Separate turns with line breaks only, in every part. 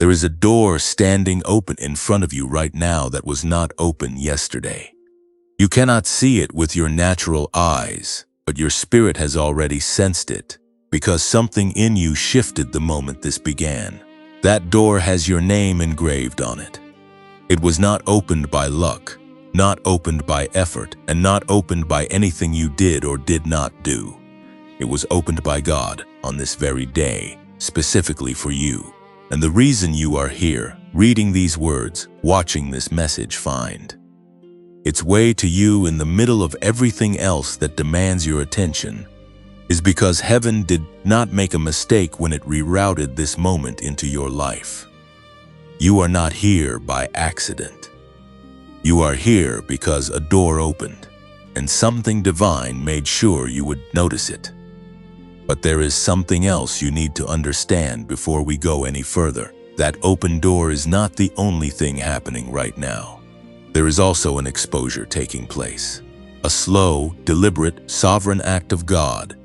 There is a door standing open in front of you right now that was not open yesterday. You cannot see it with your natural eyes, but your spirit has already sensed it, because something in you shifted the moment this began. That door has your name engraved on it. It was not opened by luck, not opened by effort, and not opened by anything you did or did not do. It was opened by God on this very day, specifically for you. And the reason you are here, reading these words, watching this message find its way to you in the middle of everything else that demands your attention, is because heaven did not make a mistake when it rerouted this moment into your life. You are not here by accident. You are here because a door opened, and something divine made sure you would notice it. But there is something else you need to understand before we go any further. That open door is not the only thing happening right now. There is also an exposure taking place. A slow, deliberate, sovereign act of God,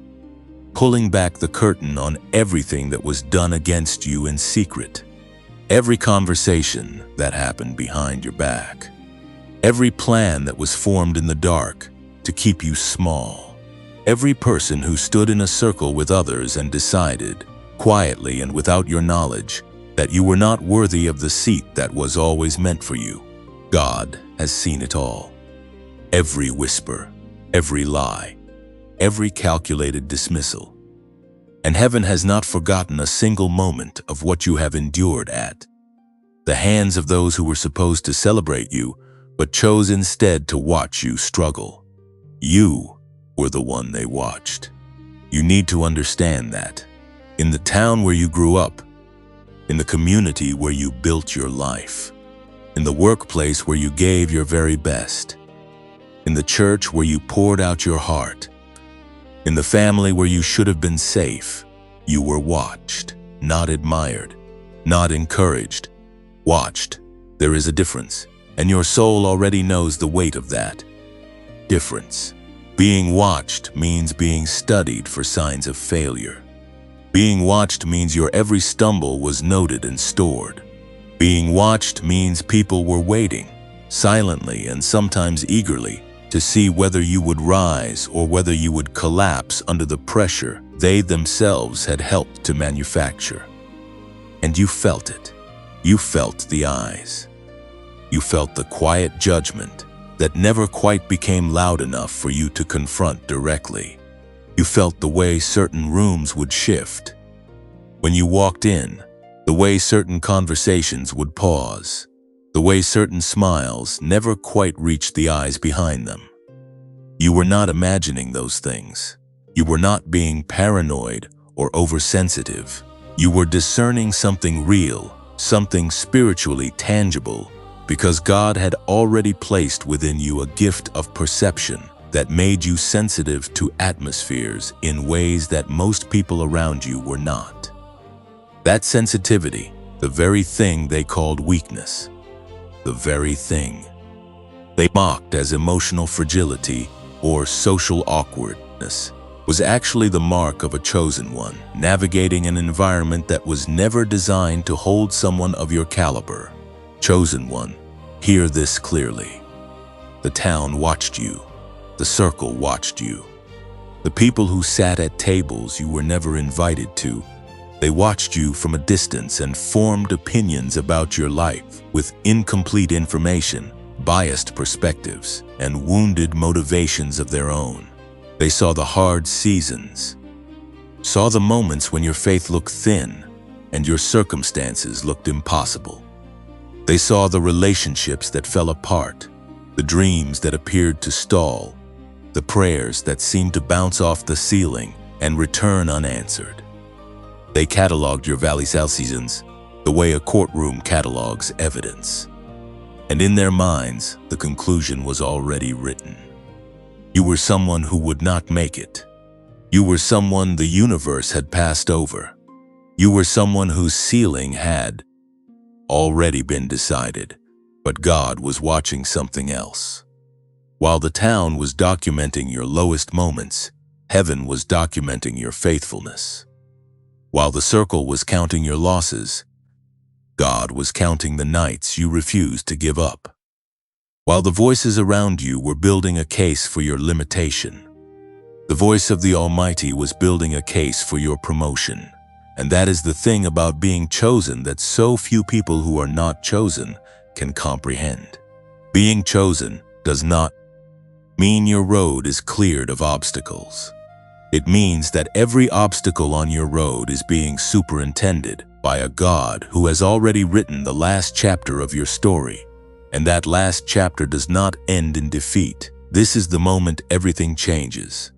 pulling back the curtain on everything that was done against you in secret. Every conversation that happened behind your back. Every plan that was formed in the dark to keep you small. Every person who stood in a circle with others and decided, quietly and without your knowledge, that you were not worthy of the seat that was always meant for you. God has seen it all. Every whisper, every lie, every calculated dismissal. And heaven has not forgotten a single moment of what you have endured at the hands of those who were supposed to celebrate you, but chose instead to watch you struggle. You were the one they watched. You need to understand that. In the town where you grew up, in the community where you built your life, in the workplace where you gave your very best, in the church where you poured out your heart, in the family where you should have been safe, you were watched, not admired, not encouraged. Watched. There is a difference, and your soul already knows the weight of that difference. Being watched means being studied for signs of failure. Being watched means your every stumble was noted and stored. Being watched means people were waiting, silently and sometimes eagerly, to see whether you would rise or whether you would collapse under the pressure they themselves had helped to manufacture. And you felt it. You felt the eyes. You felt the quiet judgment that never quite became loud enough for you to confront directly. You felt the way certain rooms would shift. When you walked in, the way certain conversations would pause, the way certain smiles never quite reached the eyes behind them. You were not imagining those things. You were not being paranoid or oversensitive. You were discerning something real, something spiritually tangible, because God had already placed within you a gift of perception that made you sensitive to atmospheres in ways that most people around you were not. That sensitivity, the very thing they called weakness, the very thing they mocked as emotional fragility or social awkwardness, was actually the mark of a chosen one, navigating an environment that was never designed to hold someone of your caliber. Chosen one, hear this clearly. The town watched you. The circle watched you. The people who sat at tables you were never invited to, they watched you from a distance and formed opinions about your life with incomplete information, biased perspectives, and wounded motivations of their own. They saw the hard seasons, saw the moments when your faith looked thin and your circumstances looked impossible. They saw the relationships that fell apart, the dreams that appeared to stall, the prayers that seemed to bounce off the ceiling and return unanswered. They cataloged your Valley South seasons the way a courtroom catalogs evidence. And in their minds, the conclusion was already written. You were someone who would not make it. You were someone the universe had passed over. You were someone whose ceiling had already been decided, but God was watching something else. While the town was documenting your lowest moments, heaven was documenting your faithfulness. While the circle was counting your losses, God was counting the nights you refused to give up. While the voices around you were building a case for your limitation, the voice of the Almighty was building a case for your promotion. And that is the thing about being chosen that so few people who are not chosen can comprehend. Being chosen does not mean your road is cleared of obstacles. It means that every obstacle on your road is being superintended by a God who has already written the last chapter of your story. And that last chapter does not end in defeat. This is the moment everything changes.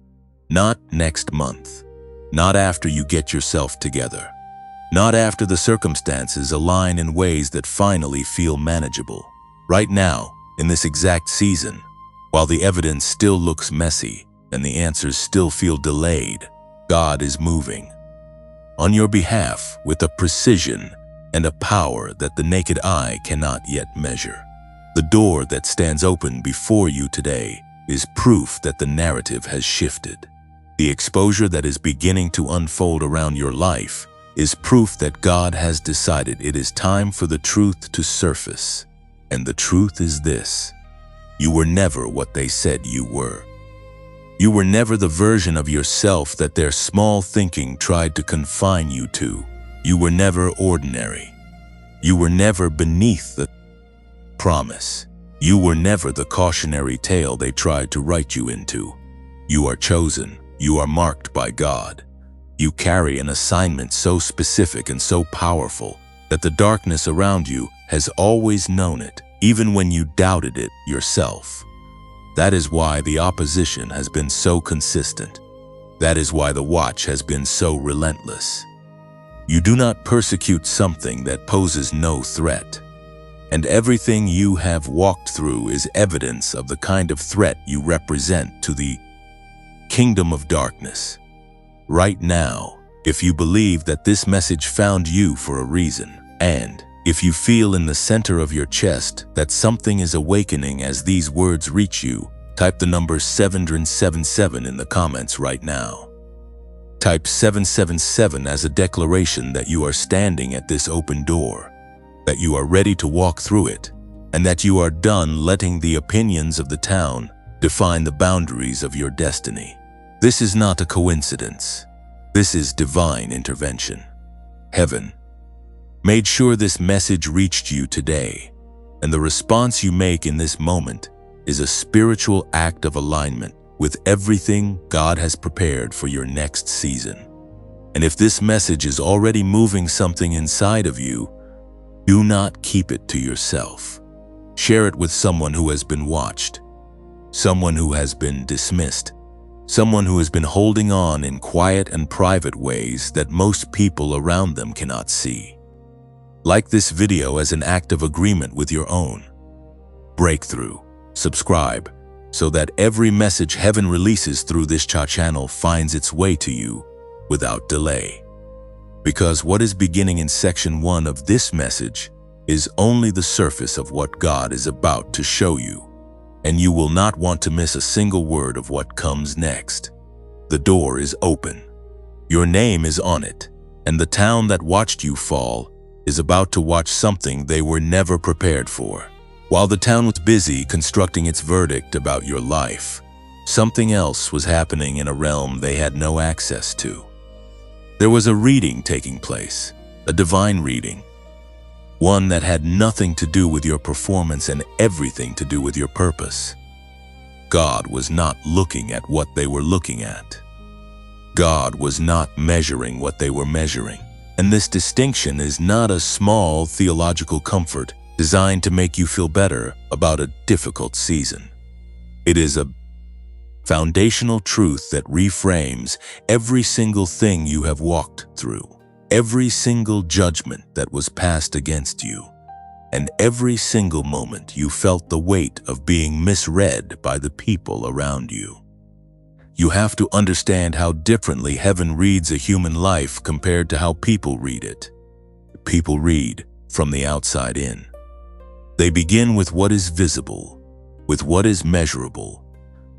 Not next month. Not after you get yourself together. Not after the circumstances align in ways that finally feel manageable. Right now, in this exact season, while the evidence still looks messy and the answers still feel delayed, God is moving on your behalf with a precision and a power that the naked eye cannot yet measure. The door that stands open before you today is proof that the narrative has shifted. The exposure that is beginning to unfold around your life is proof that God has decided it is time for the truth to surface. And the truth is this: you were never what they said you were. You were never the version of yourself that their small thinking tried to confine you to. You were never ordinary. You were never beneath the promise. You were never the cautionary tale they tried to write you into. You are chosen. You are marked by God. You carry an assignment so specific and so powerful that the darkness around you has always known it, even when you doubted it yourself. That is why the opposition has been so consistent. That is why the watch has been so relentless. You do not persecute something that poses no threat. And everything you have walked through is evidence of the kind of threat you represent to the kingdom of darkness. Right now, if you believe that this message found you for a reason, and if you feel in the center of your chest that something is awakening as these words reach you, type the number 777 in the comments right now. Type 777 as a declaration that you are standing at this open door, that you are ready to walk through it, and that you are done letting the opinions of the town define the boundaries of your destiny. This is not a coincidence. This is divine intervention. Heaven made sure this message reached you today, and the response you make in this moment is a spiritual act of alignment with everything God has prepared for your next season. And if this message is already moving something inside of you, do not keep it to yourself. Share it with someone who has been watched, someone who has been dismissed, someone who has been holding on in quiet and private ways that most people around them cannot see. Like this video as an act of agreement with your own breakthrough. Subscribe so that every message heaven releases through this channel finds its way to you without delay. Because what is beginning in section 1 of this message is only the surface of what God is about to show you. And you will not want to miss a single word of what comes next. The door is open. Your name is on it, and the town that watched you fall is about to watch something they were never prepared for. While the town was busy constructing its verdict about your life, something else was happening in a realm they had no access to. There was a reading taking place, a divine reading. One that had nothing to do with your performance and everything to do with your purpose. God was not looking at what they were looking at. God was not measuring what they were measuring. And this distinction is not a small theological comfort designed to make you feel better about a difficult season. It is a foundational truth that reframes every single thing you have walked through. Every single judgment that was passed against you, and every single moment you felt the weight of being misread by the people around you. You have to understand how differently heaven reads a human life compared to how people read it. People read from the outside in. They begin with what is visible, with what is measurable,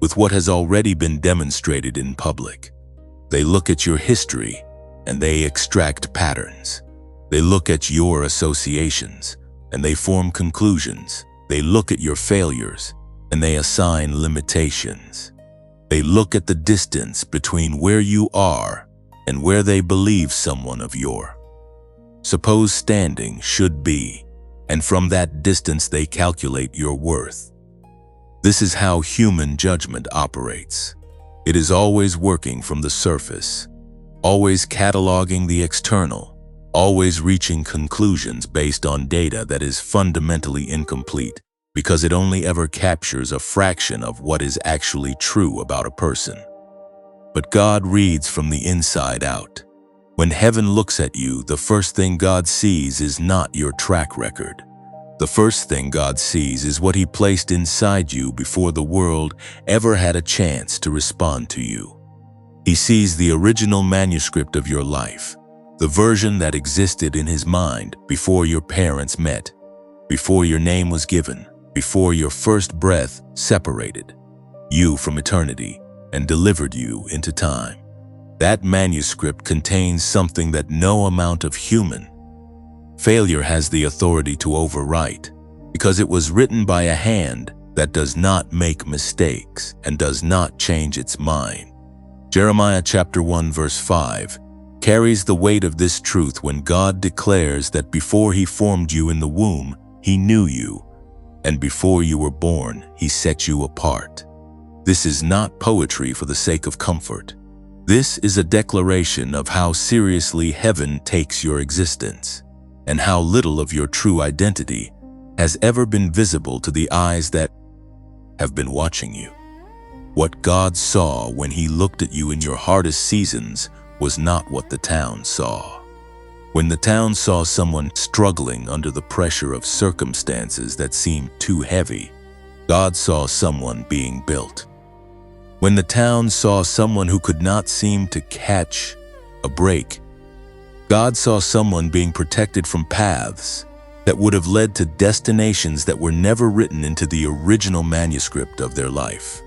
with what has already been demonstrated in public. They look at your history and they extract patterns. They look at your associations, and they form conclusions. They look at your failures, and they assign limitations. They look at the distance between where you are and where they believe someone of your supposed standing should be, and from that distance they calculate your worth. This is how human judgment operates. It is always working from the surface, always cataloging the external, always reaching conclusions based on data that is fundamentally incomplete because it only ever captures a fraction of what is actually true about a person. But God reads from the inside out. When heaven looks at you, the first thing God sees is not your track record. The first thing God sees is what He placed inside you before the world ever had a chance to respond to you. He sees the original manuscript of your life, the version that existed in His mind before your parents met, before your name was given, before your first breath separated you from eternity and delivered you into time. That manuscript contains something that no amount of human failure has the authority to overwrite, because it was written by a hand that does not make mistakes and does not change its mind. Jeremiah chapter 1 verse 5 carries the weight of this truth when God declares that before He formed you in the womb, He knew you, and before you were born, He set you apart. This is not poetry for the sake of comfort. This is a declaration of how seriously heaven takes your existence, and how little of your true identity has ever been visible to the eyes that have been watching you. What God saw when He looked at you in your hardest seasons was not what the town saw. When the town saw someone struggling under the pressure of circumstances that seemed too heavy, God saw someone being built. When the town saw someone who could not seem to catch a break, God saw someone being protected from paths that would have led to destinations that were never written into the original manuscript of their life.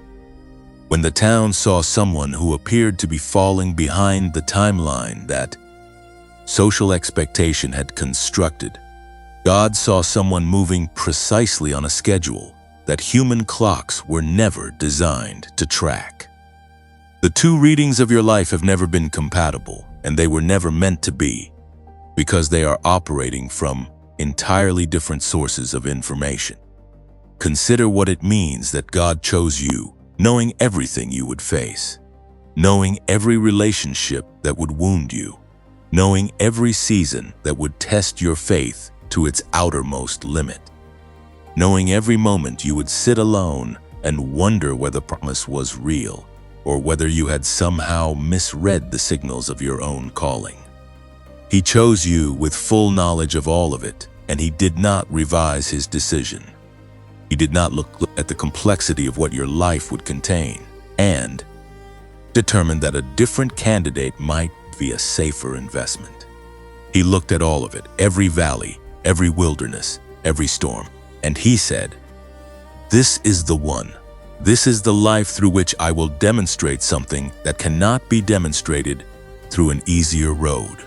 When the town saw someone who appeared to be falling behind the timeline that social expectation had constructed, God saw someone moving precisely on a schedule that human clocks were never designed to track. The two readings of your life have never been compatible, and they were never meant to be, because they are operating from entirely different sources of information. Consider what it means that God chose you, knowing everything you would face, knowing every relationship that would wound you, knowing every season that would test your faith to its outermost limit, knowing every moment you would sit alone and wonder whether the promise was real or whether you had somehow misread the signals of your own calling. He chose you with full knowledge of all of it, and He did not revise His decision. He did not look at the complexity of what your life would contain and determined that a different candidate might be a safer investment. He looked at all of it, every valley, every wilderness, every storm, and He said, "This is the one. This is the life through which I will demonstrate something that cannot be demonstrated through an easier road."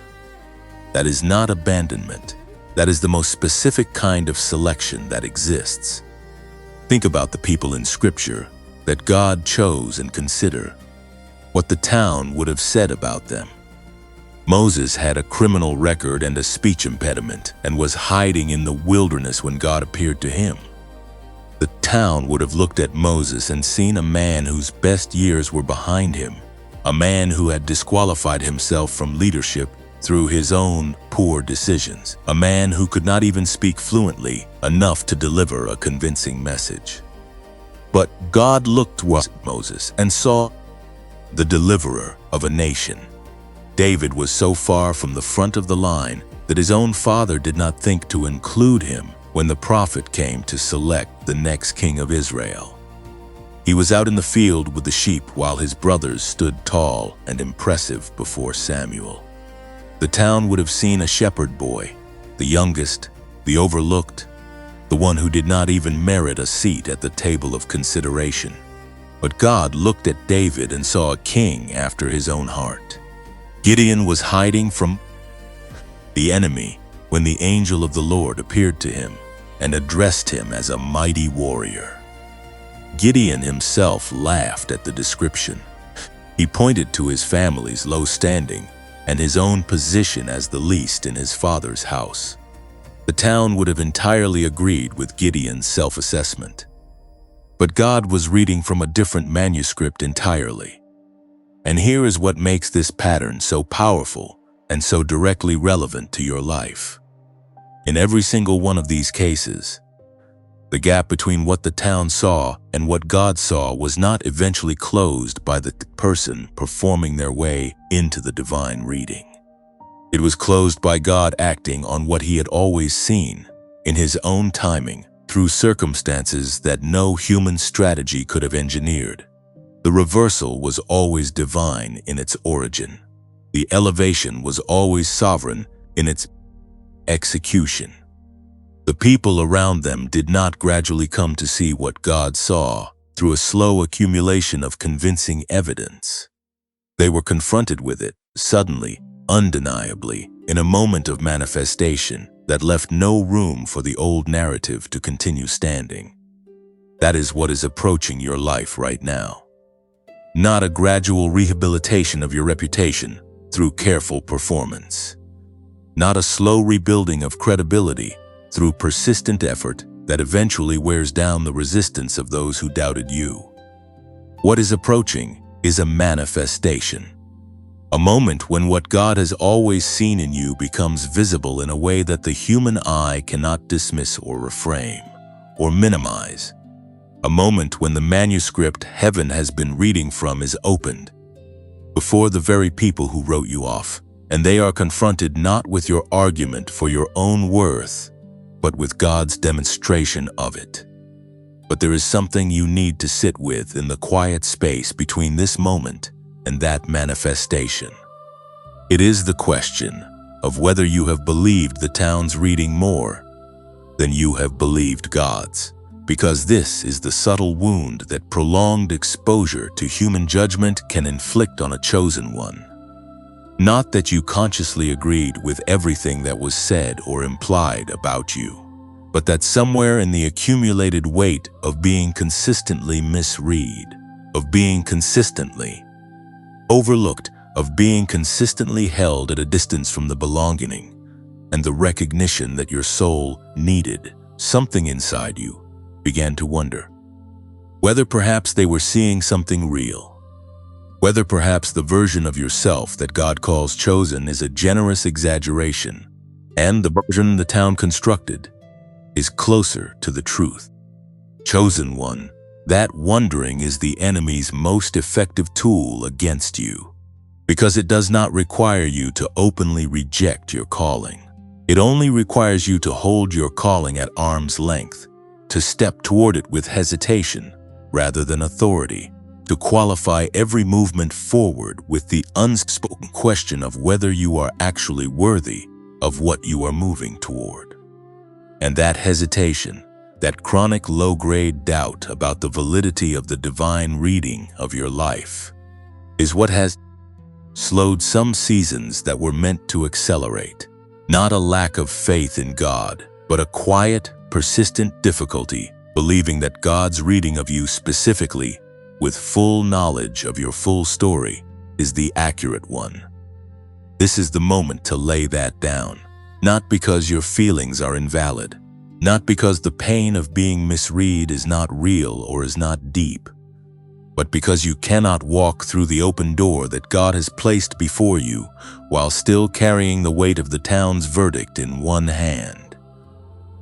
That is not abandonment. That is the most specific kind of selection that exists. Think about the people in Scripture that God chose and consider what the town would have said about them. Moses had a criminal record and a speech impediment and was hiding in the wilderness when God appeared to him. The town would have looked at Moses and seen a man whose best years were behind him, a man who had disqualified himself from leadership through his own poor decisions, a man who could not even speak fluently enough to deliver a convincing message. But God looked at Moses and saw the deliverer of a nation. David was so far from the front of the line that his own father did not think to include him when the prophet came to select the next king of Israel. He was out in the field with the sheep while his brothers stood tall and impressive before Samuel. The town would have seen a shepherd boy, the youngest, the overlooked, the one who did not even merit a seat at the table of consideration. But God looked at David and saw a king after His own heart. Gideon was hiding from the enemy when the angel of the Lord appeared to him and addressed him as a mighty warrior. Gideon himself laughed at the description. He pointed to his family's low standing and his own position as the least in his father's house. The town would have entirely agreed with Gideon's self-assessment. But God was reading from a different manuscript entirely. And here is what makes this pattern so powerful and so directly relevant to your life. In every single one of these cases, the gap between what the town saw and what God saw was not eventually closed by the person performing their way into the divine reading. It was closed by God acting on what he had always seen, in his own timing, through circumstances that no human strategy could have engineered. The reversal was always divine in its origin. The elevation was always sovereign in its execution. The people around them did not gradually come to see what God saw through a slow accumulation of convincing evidence. They were confronted with it, suddenly, undeniably, in a moment of manifestation that left no room for the old narrative to continue standing. That is what is approaching your life right now. Not a gradual rehabilitation of your reputation through careful performance. Not a slow rebuilding of credibility through persistent effort that eventually wears down the resistance of those who doubted you. What is approaching is a manifestation. A moment when what God has always seen in you becomes visible in a way that the human eye cannot dismiss or reframe or minimize. A moment when the manuscript heaven has been reading from is opened before the very people who wrote you off, and they are confronted not with your argument for your own worth, but with God's demonstration of it. But there is something you need to sit with in the quiet space between this moment and that manifestation. It is the question of whether you have believed the town's reading more than you have believed God's, because this is the subtle wound that prolonged exposure to human judgment can inflict on a chosen one. Not that you consciously agreed with everything that was said or implied about you, but that somewhere in the accumulated weight of being consistently misread, of being consistently overlooked, of being consistently held at a distance from the belonging, and the recognition that your soul needed, something inside you began to wonder whether perhaps they were seeing something real. Whether perhaps the version of yourself that God calls chosen is a generous exaggeration, and the version the town constructed is closer to the truth. Chosen one, that wondering is the enemy's most effective tool against you, because it does not require you to openly reject your calling. It only requires you to hold your calling at arm's length, to step toward it with hesitation rather than authority, to qualify every movement forward with the unspoken question of whether you are actually worthy of what you are moving toward. And that hesitation, that chronic low-grade doubt about the validity of the divine reading of your life, is what has slowed some seasons that were meant to accelerate. Not a lack of faith in God, but a quiet, persistent difficulty believing that God's reading of you specifically, with full knowledge of your full story, is the accurate one. This is the moment to lay that down, not because your feelings are invalid, not because the pain of being misread is not real or is not deep, but because you cannot walk through the open door that God has placed before you while still carrying the weight of the town's verdict in one hand.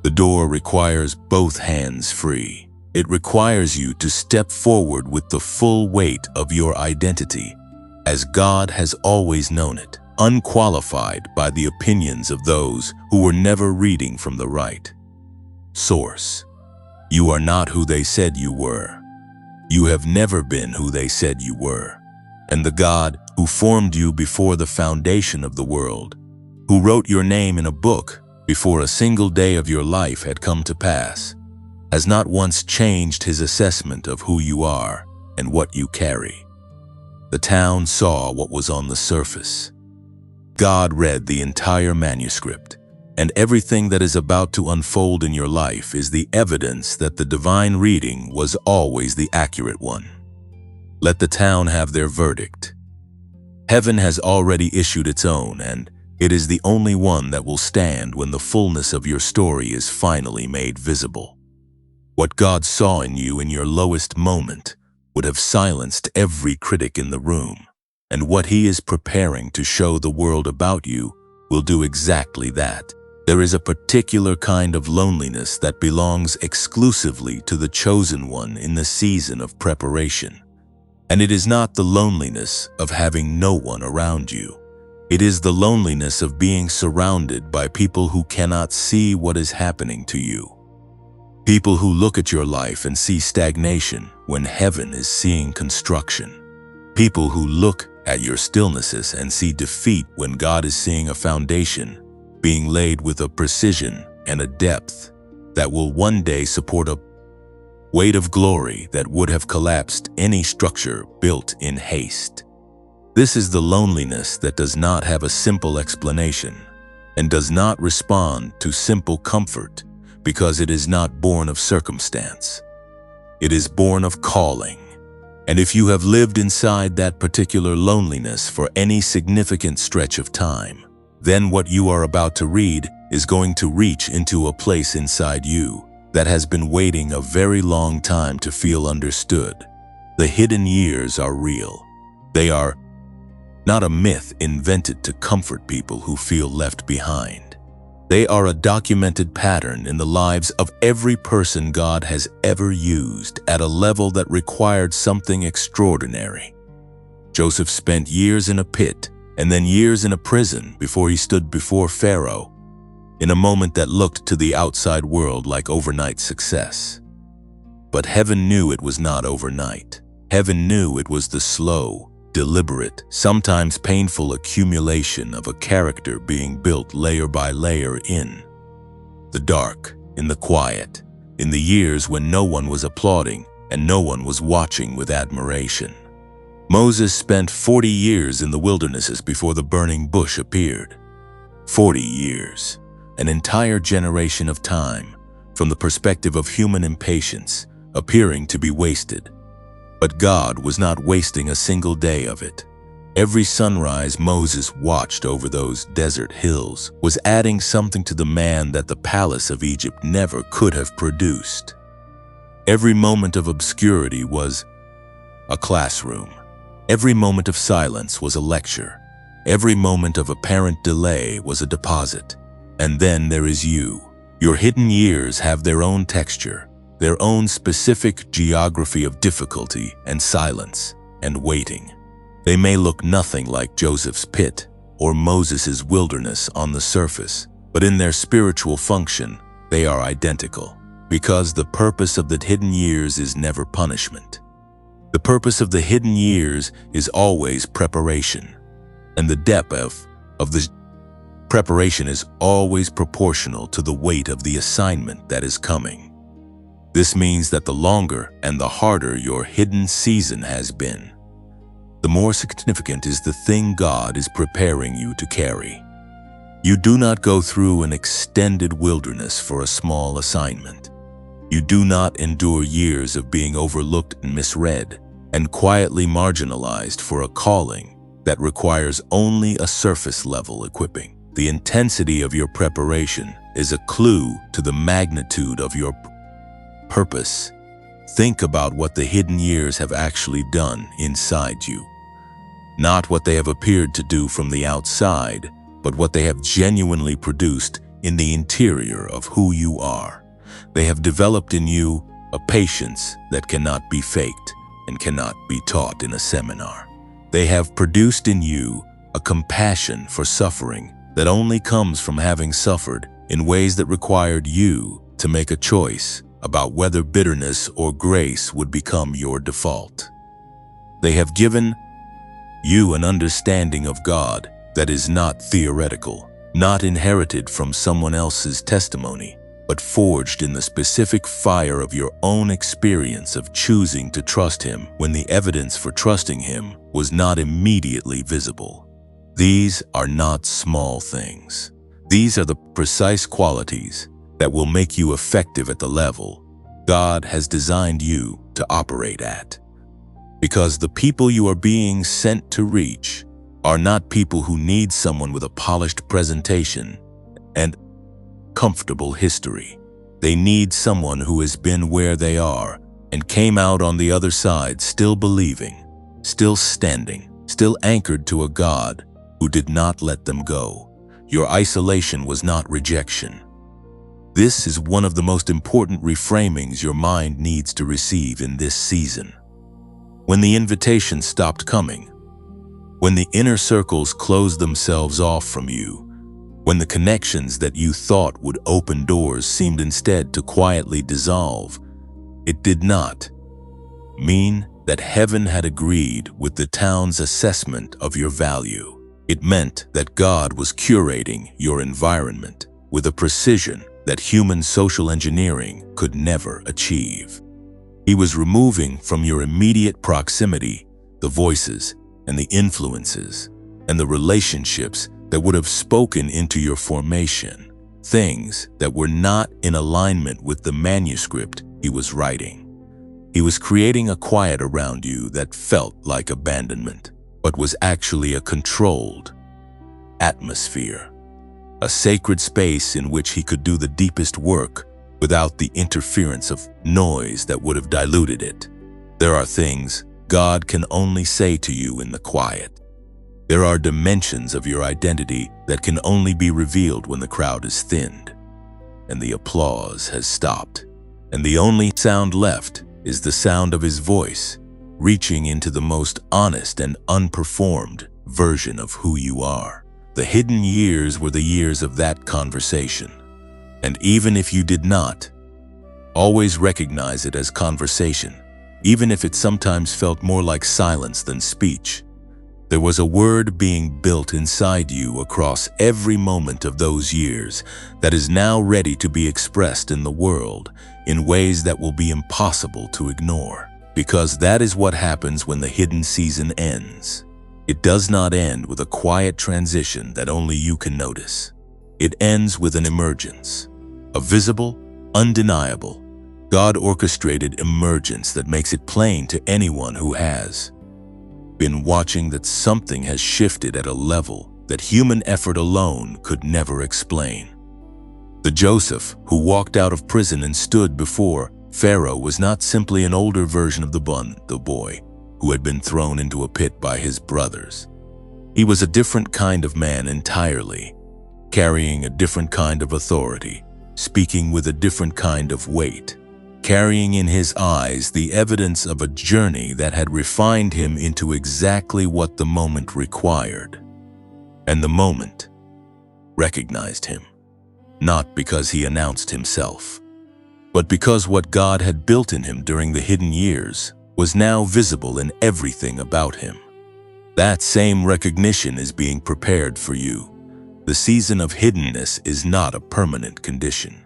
The door requires both hands free. It requires you to step forward with the full weight of your identity, as God has always known it, unqualified by the opinions of those who were never reading from the right source. You are not who they said you were. You have never been who they said you were. And the God who formed you before the foundation of the world, who wrote your name in a book before a single day of your life had come to pass, has not once changed his assessment of who you are and what you carry. The town saw what was on the surface. God read the entire manuscript, And everything that is about to unfold in your life is the evidence that the divine reading was always the accurate one. Let the town have their verdict. Heaven has already issued its own, and it is the only one that will stand when the fullness of your story is finally made visible. What God saw in you in your lowest moment would have silenced every critic in the room, and what He is preparing to show the world about you will do exactly that. There is a particular kind of loneliness that belongs exclusively to the chosen one in the season of preparation. And it is not the loneliness of having no one around you. It is the loneliness of being surrounded by people who cannot see what is happening to you. People who look at your life and see stagnation when heaven is seeing construction. People who look at your stillnesses and see defeat when God is seeing a foundation being laid with a precision and a depth that will one day support a weight of glory that would have collapsed any structure built in haste. This is the loneliness that does not have a simple explanation and does not respond to simple comfort because it is not born of circumstance. It is born of calling. And if you have lived inside that particular loneliness for any significant stretch of time, then what you are about to read is going to reach into a place inside you that has been waiting a very long time to feel understood. The hidden years are real. They are not a myth invented to comfort people who feel left behind. They are a documented pattern in the lives of every person God has ever used at a level that required something extraordinary. Joseph spent years in a pit and then years in a prison before he stood before Pharaoh, in a moment that looked to the outside world like overnight success. But heaven knew it was not overnight. Heaven knew it was the slow, deliberate, sometimes painful accumulation of a character being built layer by layer in the dark, in the quiet, in the years when no one was applauding and no one was watching with admiration. Moses spent 40 years in the wildernesses before the burning bush appeared. 40 years. An entire generation of time, from the perspective of human impatience, appearing to be wasted. But God was not wasting a single day of it. Every sunrise Moses watched over those desert hills was adding something to the man that the palace of Egypt never could have produced. Every moment of obscurity was a classroom. Every moment of silence was a lecture. Every moment of apparent delay was a deposit. And then there is you. Your hidden years have their own texture, their own specific geography of difficulty and silence and waiting. They may look nothing like Joseph's pit or Moses' wilderness on the surface, but in their spiritual function, they are identical, because the purpose of the hidden years is never punishment. The purpose of the hidden years is always preparation, and the depth of the preparation is always proportional to the weight of the assignment that is coming. This means that the longer and the harder your hidden season has been, the more significant is the thing God is preparing you to carry. You do not go through an extended wilderness for a small assignment. You do not endure years of being overlooked and misread and quietly marginalized for a calling that requires only a surface-level equipping. The intensity of your preparation is a clue to the magnitude of your purpose. Think about what the hidden years have actually done inside you. Not what they have appeared to do from the outside, but what they have genuinely produced in the interior of who you are. They have developed in you a patience that cannot be faked and cannot be taught in a seminar. They have produced in you a compassion for suffering that only comes from having suffered in ways that required you to make a choice about whether bitterness or grace would become your default. They have given you an understanding of God that is not theoretical, not inherited from someone else's testimony, but forged in the specific fire of your own experience of choosing to trust Him when the evidence for trusting Him was not immediately visible. These are not small things. These are the precise qualities that will make you effective at the level God has designed you to operate at. Because the people you are being sent to reach are not people who need someone with a polished presentation and comfortable history. They need someone who has been where they are and came out on the other side still believing, still standing, still anchored to a God who did not let them go. Your isolation was not rejection. This is one of the most important reframings your mind needs to receive in this season. When the invitations stopped coming, when the inner circles closed themselves off from you, when the connections that you thought would open doors seemed instead to quietly dissolve, it did not mean that heaven had agreed with the town's assessment of your value. It meant that God was curating your environment with a precision that human social engineering could never achieve. He was removing from your immediate proximity the voices and the influences and the relationships that would have spoken into your formation, things that were not in alignment with the manuscript he was writing. He was creating a quiet around you that felt like abandonment, but was actually a controlled atmosphere, a sacred space in which he could do the deepest work without the interference of noise that would have diluted it. There are things God can only say to you in the quiet. There are dimensions of your identity that can only be revealed when the crowd is thinned and the applause has stopped, and the only sound left is the sound of his voice, reaching into the most honest and unperformed version of who you are. The hidden years were the years of that conversation. And even if you did not always recognize it as conversation, even if it sometimes felt more like silence than speech, there was a word being built inside you across every moment of those years that is now ready to be expressed in the world in ways that will be impossible to ignore. Because that is what happens when the hidden season ends. It does not end with a quiet transition that only you can notice. It ends with an emergence, a visible, undeniable, God-orchestrated emergence that makes it plain to anyone who has been watching that something has shifted at a level that human effort alone could never explain. The Joseph who walked out of prison and stood before Pharaoh was not simply an older version of the boy who had been thrown into a pit by his brothers. He was a different kind of man entirely, carrying a different kind of authority, speaking with a different kind of weight, carrying in his eyes the evidence of a journey that had refined him into exactly what the moment required. And the moment recognized him, not because he announced himself, but because what God had built in him during the hidden years was now visible in everything about him. That same recognition is being prepared for you. The season of hiddenness is not a permanent condition.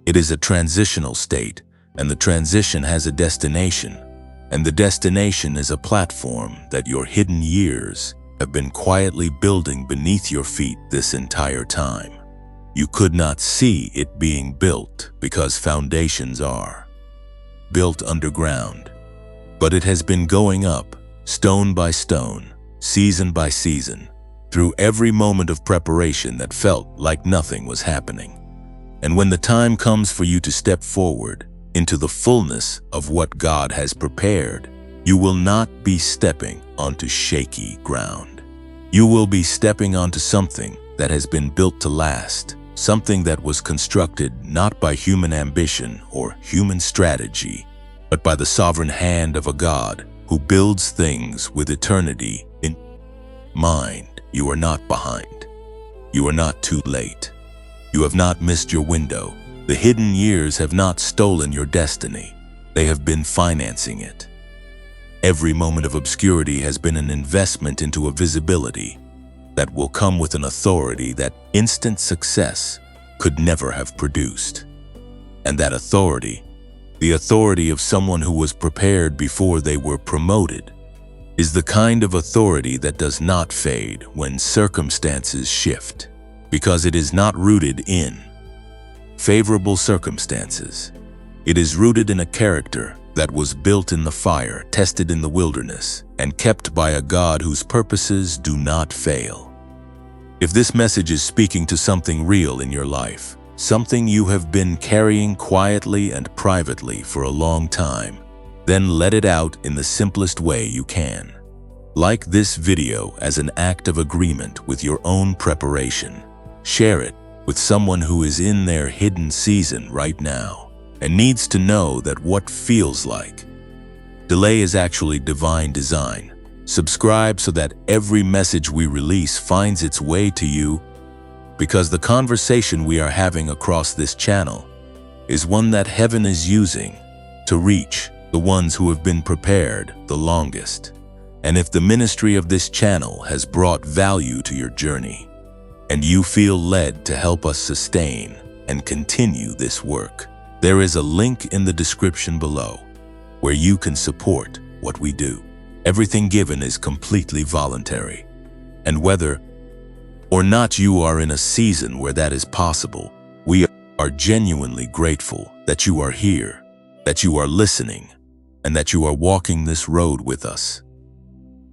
It is a transitional state, and the transition has a destination, and the destination is a platform that your hidden years have been quietly building beneath your feet this entire time. You could not see it being built because foundations are built underground, but it has been going up, stone by stone, season by season, through every moment of preparation that felt like nothing was happening. And when the time comes for you to step forward into the fullness of what God has prepared, you will not be stepping onto shaky ground. You will be stepping onto something that has been built to last, something that was constructed not by human ambition or human strategy, but by the sovereign hand of a God who builds things with eternity in mind. You are not behind. You are not too late. You have not missed your window. The hidden years have not stolen your destiny. They have been financing it. Every moment of obscurity has been an investment into a visibility that will come with an authority that instant success could never have produced. And that authority, the authority of someone who was prepared before they were promoted, is the kind of authority that does not fade when circumstances shift. because it is not rooted in favorable circumstances. It is rooted in a character that was built in the fire, tested in the wilderness, and kept by a God whose purposes do not fail. If this message is speaking to something real in your life, something you have been carrying quietly and privately for a long time, then let it out in the simplest way you can. Like this video as an act of agreement with your own preparation. Share it with someone who is in their hidden season right now and needs to know that what feels like delay is actually divine design. Subscribe so that every message we release finds its way to you, because the conversation we are having across this channel is one that heaven is using to reach the ones who have been prepared the longest. And if the ministry of this channel has brought value to your journey, and you feel led to help us sustain and continue this work, there is a link in the description below where you can support what we do. Everything given is completely voluntary. And whether or not you are in a season where that is possible, we are genuinely grateful that you are here, that you are listening, and that you are walking this road with us.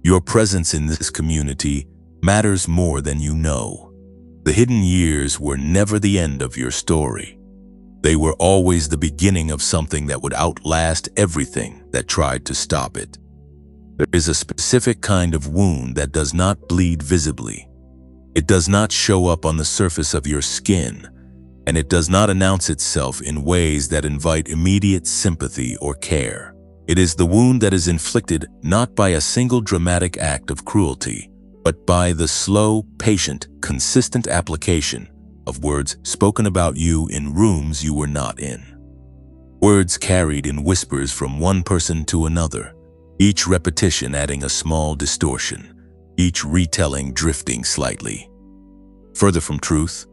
Your presence in this community matters more than you know. The hidden years were never the end of your story. They were always the beginning of something that would outlast everything that tried to stop it. There is a specific kind of wound that does not bleed visibly. It does not show up on the surface of your skin, and it does not announce itself in ways that invite immediate sympathy or care. It is the wound that is inflicted not by a single dramatic act of cruelty, but by the slow, patient, consistent application of words spoken about you in rooms you were not in. Words carried in whispers from one person to another, each repetition adding a small distortion, each retelling drifting slightly further from truth,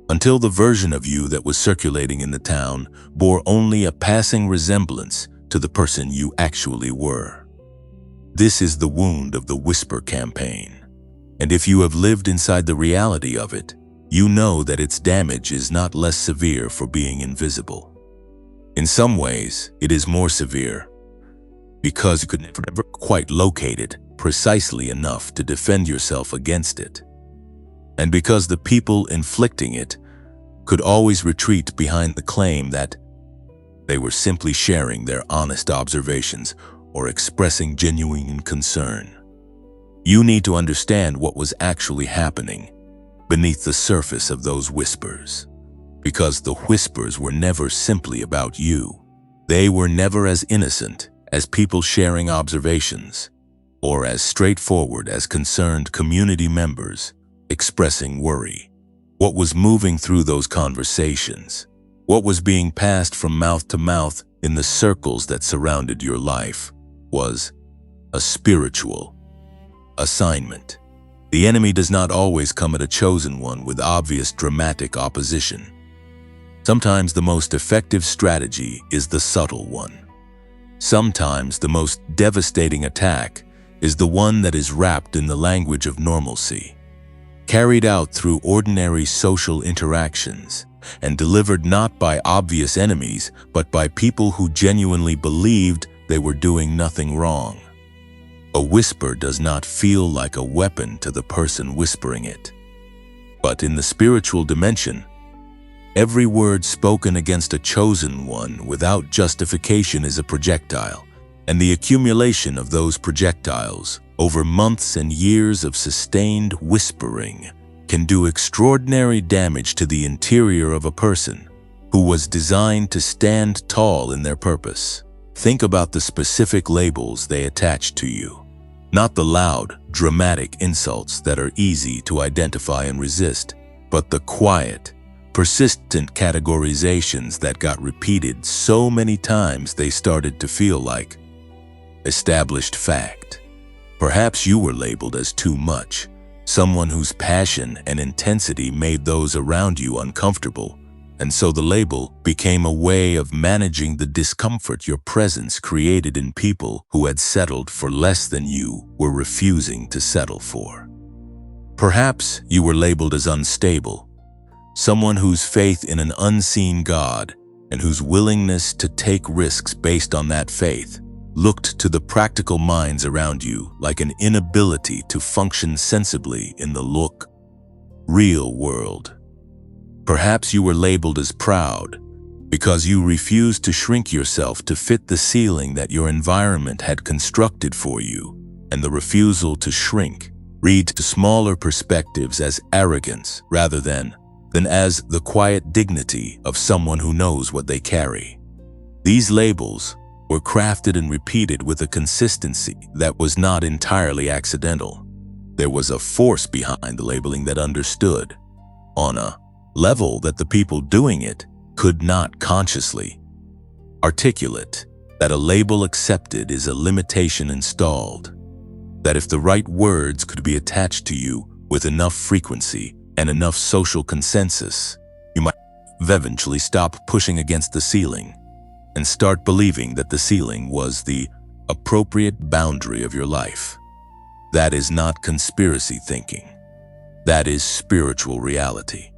until the version of you that was circulating in the town bore only a passing resemblance to the person you actually were. This is the wound of the whisper campaign, and if you have lived inside the reality of it, you know that its damage is not less severe for being invisible. In some ways, it is more severe, because you could never quite locate it precisely enough to defend yourself against it, and because the people inflicting it could always retreat behind the claim that they were simply sharing their honest observations or expressing genuine concern. You need to understand what was actually happening beneath the surface of those whispers, because the whispers were never simply about you. They were never as innocent as people sharing observations, or as straightforward as concerned community members expressing worry. What was moving through those conversations, what was being passed from mouth to mouth in the circles that surrounded your life, was a spiritual assignment. The enemy does not always come at a chosen one with obvious dramatic opposition. Sometimes the most effective strategy is the subtle one. Sometimes the most devastating attack is the one that is wrapped in the language of normalcy, carried out through ordinary social interactions, and delivered not by obvious enemies, but by people who genuinely believed they were doing nothing wrong. A whisper does not feel like a weapon to the person whispering it. But in the spiritual dimension, every word spoken against a chosen one without justification is a projectile, and the accumulation of those projectiles over months and years of sustained whispering can do extraordinary damage to the interior of a person who was designed to stand tall in their purpose. Think about the specific labels they attach to you, not the loud, dramatic insults that are easy to identify and resist, but the quiet, persistent categorizations that got repeated so many times they started to feel like established fact. Perhaps you were labeled as too much, someone whose passion and intensity made those around you uncomfortable, and so the label became a way of managing the discomfort your presence created in people who had settled for less than you were refusing to settle for. Perhaps you were labeled as unstable, someone whose faith in an unseen God and whose willingness to take risks based on that faith looked to the practical minds around you like an inability to function sensibly in the real world. Perhaps you were labeled as proud because you refused to shrink yourself to fit the ceiling that your environment had constructed for you, and the refusal to shrink read to smaller perspectives as arrogance rather than as the quiet dignity of someone who knows what they carry. These labels were crafted and repeated with a consistency that was not entirely accidental. There was a force behind the labeling that understood, on a level that the people doing it could not consciously articulate, that a label accepted is a limitation installed, that if the right words could be attached to you with enough frequency and enough social consensus, you might eventually stop pushing against the ceiling and start believing that the ceiling was the appropriate boundary of your life. That is not conspiracy thinking. That is spiritual reality.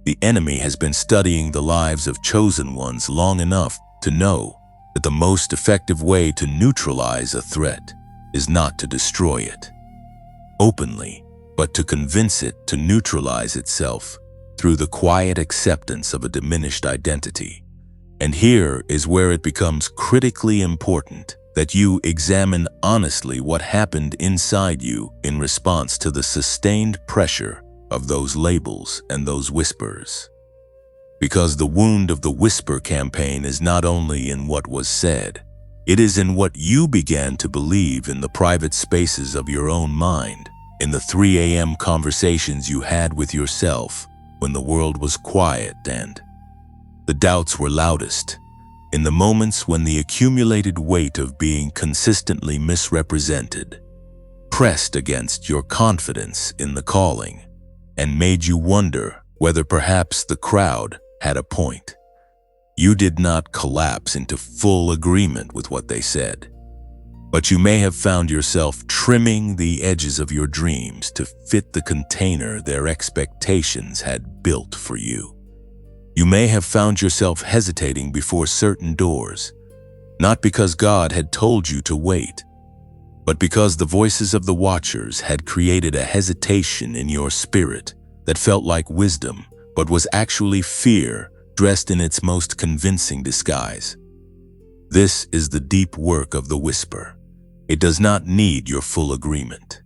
The enemy has been studying the lives of chosen ones long enough to know that the most effective way to neutralize a threat is not to destroy it openly, but to convince it to neutralize itself through the quiet acceptance of a diminished identity. And here is where it becomes critically important that you examine honestly what happened inside you in response to the sustained pressure of those labels and those whispers. Because the wound of the whisper campaign is not only in what was said, it is in what you began to believe in the private spaces of your own mind, in the 3 a.m. conversations you had with yourself when the world was quiet and the doubts were loudest, in the moments when the accumulated weight of being consistently misrepresented pressed against your confidence in the calling and made you wonder whether perhaps the crowd had a point. You did not collapse into full agreement with what they said, but you may have found yourself trimming the edges of your dreams to fit the container their expectations had built for you. You may have found yourself hesitating before certain doors, not because God had told you to wait, but because the voices of the watchers had created a hesitation in your spirit that felt like wisdom, but was actually fear dressed in its most convincing disguise. This is the deep work of the whisper. It does not need your full agreement.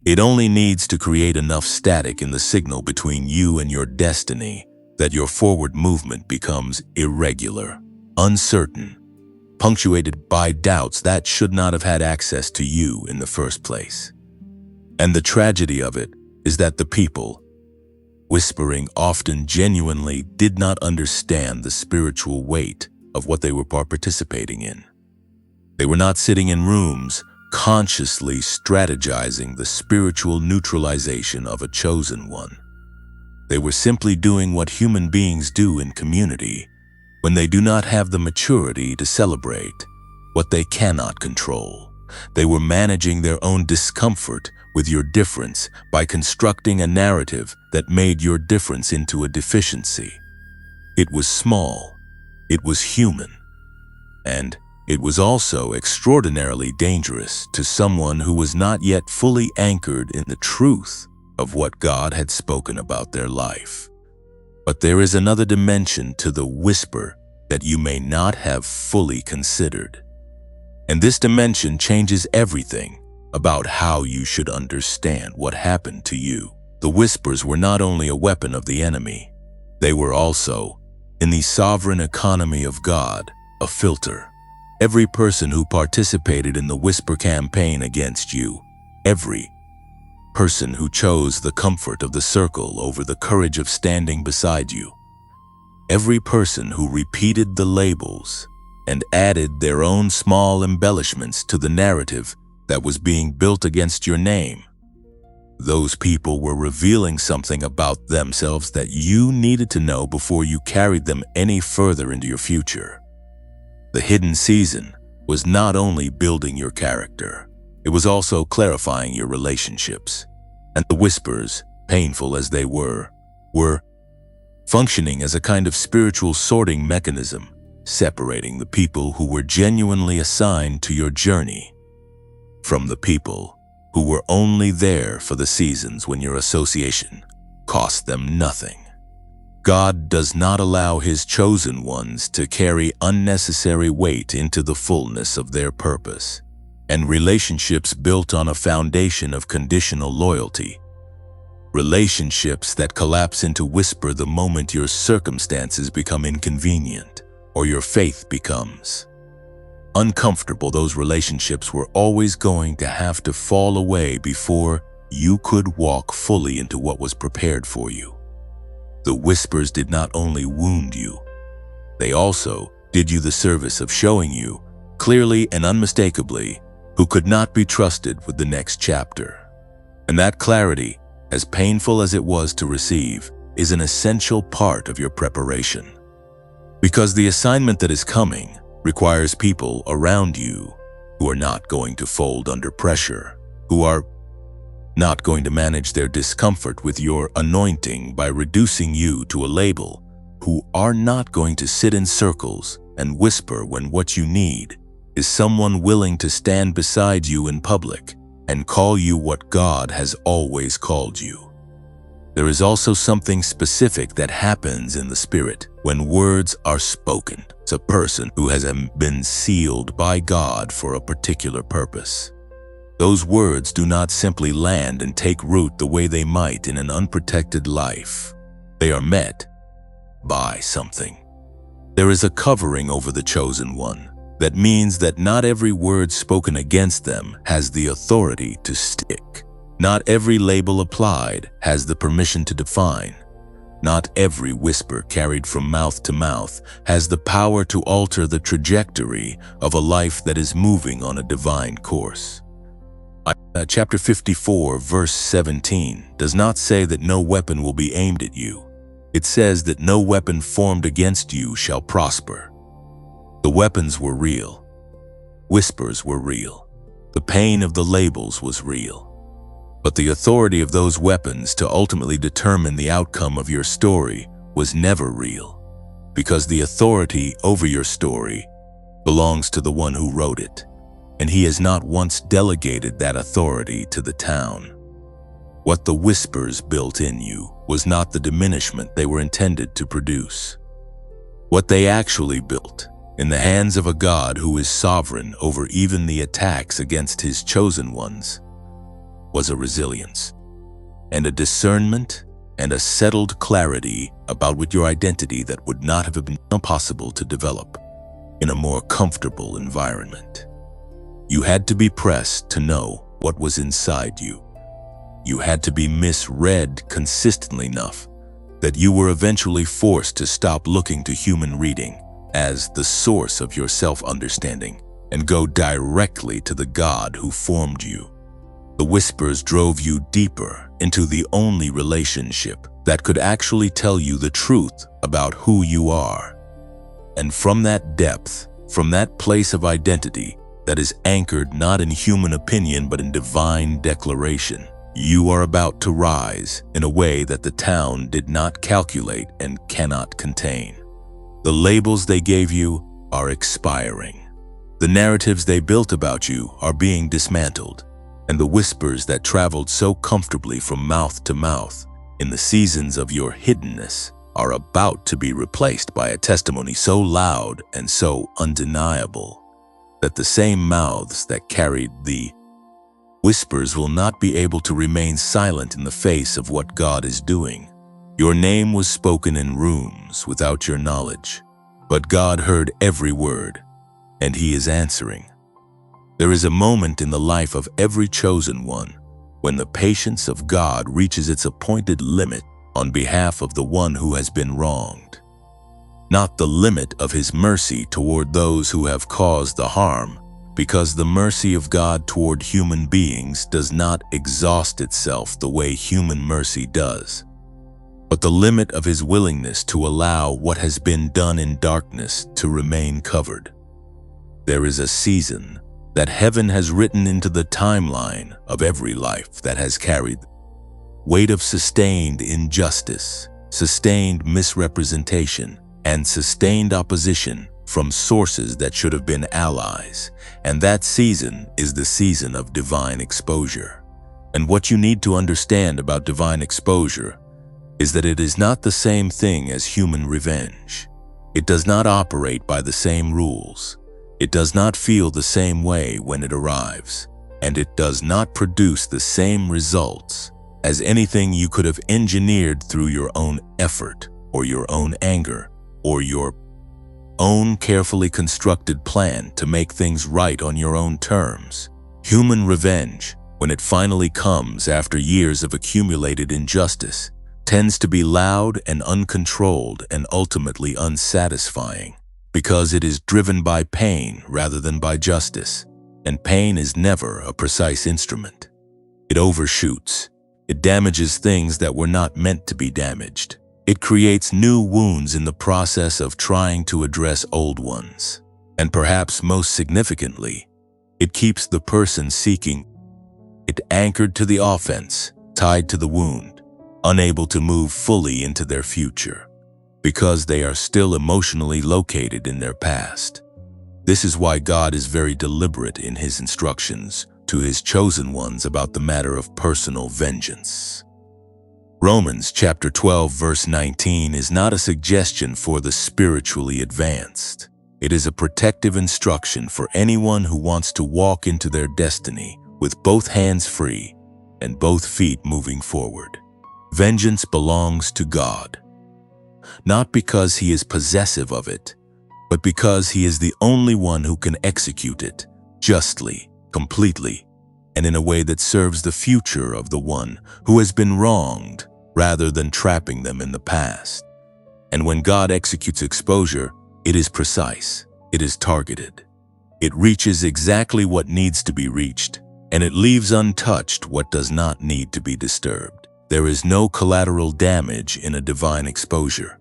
It only needs to create enough static in the signal between you and your destiny that your forward movement becomes irregular, uncertain, punctuated by doubts that should not have had access to you in the first place. And the tragedy of it is that the people whispering often genuinely did not understand the spiritual weight of what they were participating in. They were not sitting in rooms consciously strategizing the spiritual neutralization of a chosen one. They were simply doing what human beings do in community when they do not have the maturity to celebrate what they cannot control. They were managing their own discomfort with your difference by constructing a narrative that made your difference into a deficiency. It was small, it was human, and it was also extraordinarily dangerous to someone who was not yet fully anchored in the truth of what God had spoken about their life. But there is another dimension to the whisper that you may not have fully considered. And this dimension changes everything about how you should understand what happened to you. The whispers were not only a weapon of the enemy, they were also, in the sovereign economy of God, a filter. Every person who participated in the whisper campaign against you, every person who chose the comfort of the circle over the courage of standing beside you, every person who repeated the labels and added their own small embellishments to the narrative that was being built against your name, those people were revealing something about themselves that you needed to know before you carried them any further into your future. The hidden season was not only building your character, it was also clarifying your relationships. And the whispers, painful as they were functioning as a kind of spiritual sorting mechanism, separating the people who were genuinely assigned to your journey from the people who were only there for the seasons when your association cost them nothing. God does not allow His chosen ones to carry unnecessary weight into the fullness of their purpose, and relationships built on a foundation of conditional loyalty, relationships that collapse into whisper the moment your circumstances become inconvenient or your faith becomes uncomfortable. Those relationships were always going to have to fall away before you could walk fully into what was prepared for you. The whispers did not only wound you, they also did you the service of showing you, clearly and unmistakably, who could not be trusted with the next chapter. And that clarity, as painful as it was to receive, is an essential part of your preparation. Because the assignment that is coming requires people around you who are not going to fold under pressure, who are not going to manage their discomfort with your anointing by reducing you to a label, who are not going to sit in circles and whisper when what you need is someone willing to stand beside you in public and call you what God has always called you. There is also something specific that happens in the Spirit when words are spoken. It's a person who has been sealed by God for a particular purpose. Those words do not simply land and take root the way they might in an unprotected life. They are met by something. There is a covering over the chosen one that means that not every word spoken against them has the authority to stick. Not every label applied has the permission to define. Not every whisper carried from mouth to mouth has the power to alter the trajectory of a life that is moving on a divine course. Chapter 54, verse 17, does not say that no weapon will be aimed at you. It says that no weapon formed against you shall prosper. The weapons were real. Whispers were real. The pain of the labels was real. But the authority of those weapons to ultimately determine the outcome of your story was never real, because the authority over your story belongs to the one who wrote it, and he has not once delegated that authority to the town. What the whispers built in you was not the diminishment they were intended to produce. What they actually built, in the hands of a God who is sovereign over even the attacks against his chosen ones, was a resilience, and a discernment, and a settled clarity about what your identity that would not have been possible to develop in a more comfortable environment. You had to be pressed to know what was inside you. You had to be misread consistently enough that you were eventually forced to stop looking to human reading as the source of your self-understanding and go directly to the God who formed you. The whispers drove you deeper into the only relationship that could actually tell you the truth about who you are. And from that depth, from that place of identity that is anchored not in human opinion but in divine declaration, you are about to rise in a way that the town did not calculate and cannot contain. The labels they gave you are expiring. The narratives they built about you are being dismantled. And the whispers that traveled so comfortably from mouth to mouth in the seasons of your hiddenness are about to be replaced by a testimony so loud and so undeniable that the same mouths that carried the whispers will not be able to remain silent in the face of what God is doing. Your name was spoken in rooms without your knowledge, but God heard every word, and He is answering. There is a moment in the life of every chosen one when the patience of God reaches its appointed limit on behalf of the one who has been wronged. Not the limit of His mercy toward those who have caused the harm, because the mercy of God toward human beings does not exhaust itself the way human mercy does, but the limit of His willingness to allow what has been done in darkness to remain covered. There is a season that heaven has written into the timeline of every life that has carried the weight of sustained injustice sustained misrepresentation, and sustained opposition from sources that should have been allies. And that season is the season of divine exposure. And what you need to understand about divine exposure is that it is not the same thing as human revenge. It does not operate by the same rules. It does not feel the same way when it arrives. And it does not produce the same results as anything you could have engineered through your own effort, or your own anger, or your own carefully constructed plan to make things right on your own terms. Human revenge, when it finally comes after years of accumulated injustice, tends to be loud and uncontrolled and ultimately unsatisfying, because it is driven by pain rather than by justice, and pain is never a precise instrument. It overshoots. It damages things that were not meant to be damaged. It creates new wounds in the process of trying to address old ones. And perhaps most significantly, it keeps the person seeking it anchored to the offense, tied to the wound, unable to move fully into their future, because they are still emotionally located in their past. This is why God is very deliberate in his instructions to his chosen ones about the matter of personal vengeance. Romans chapter 12 verse 19 is not a suggestion for the spiritually advanced. It is a protective instruction for anyone who wants to walk into their destiny with both hands free and both feet moving forward. Vengeance belongs to God, not because he is possessive of it, but because he is the only one who can execute it justly, completely, and in a way that serves the future of the one who has been wronged, rather than trapping them in the past. And when God executes exposure, it is precise, it is targeted. It reaches exactly what needs to be reached, and it leaves untouched what does not need to be disturbed. There is no collateral damage in a divine exposure,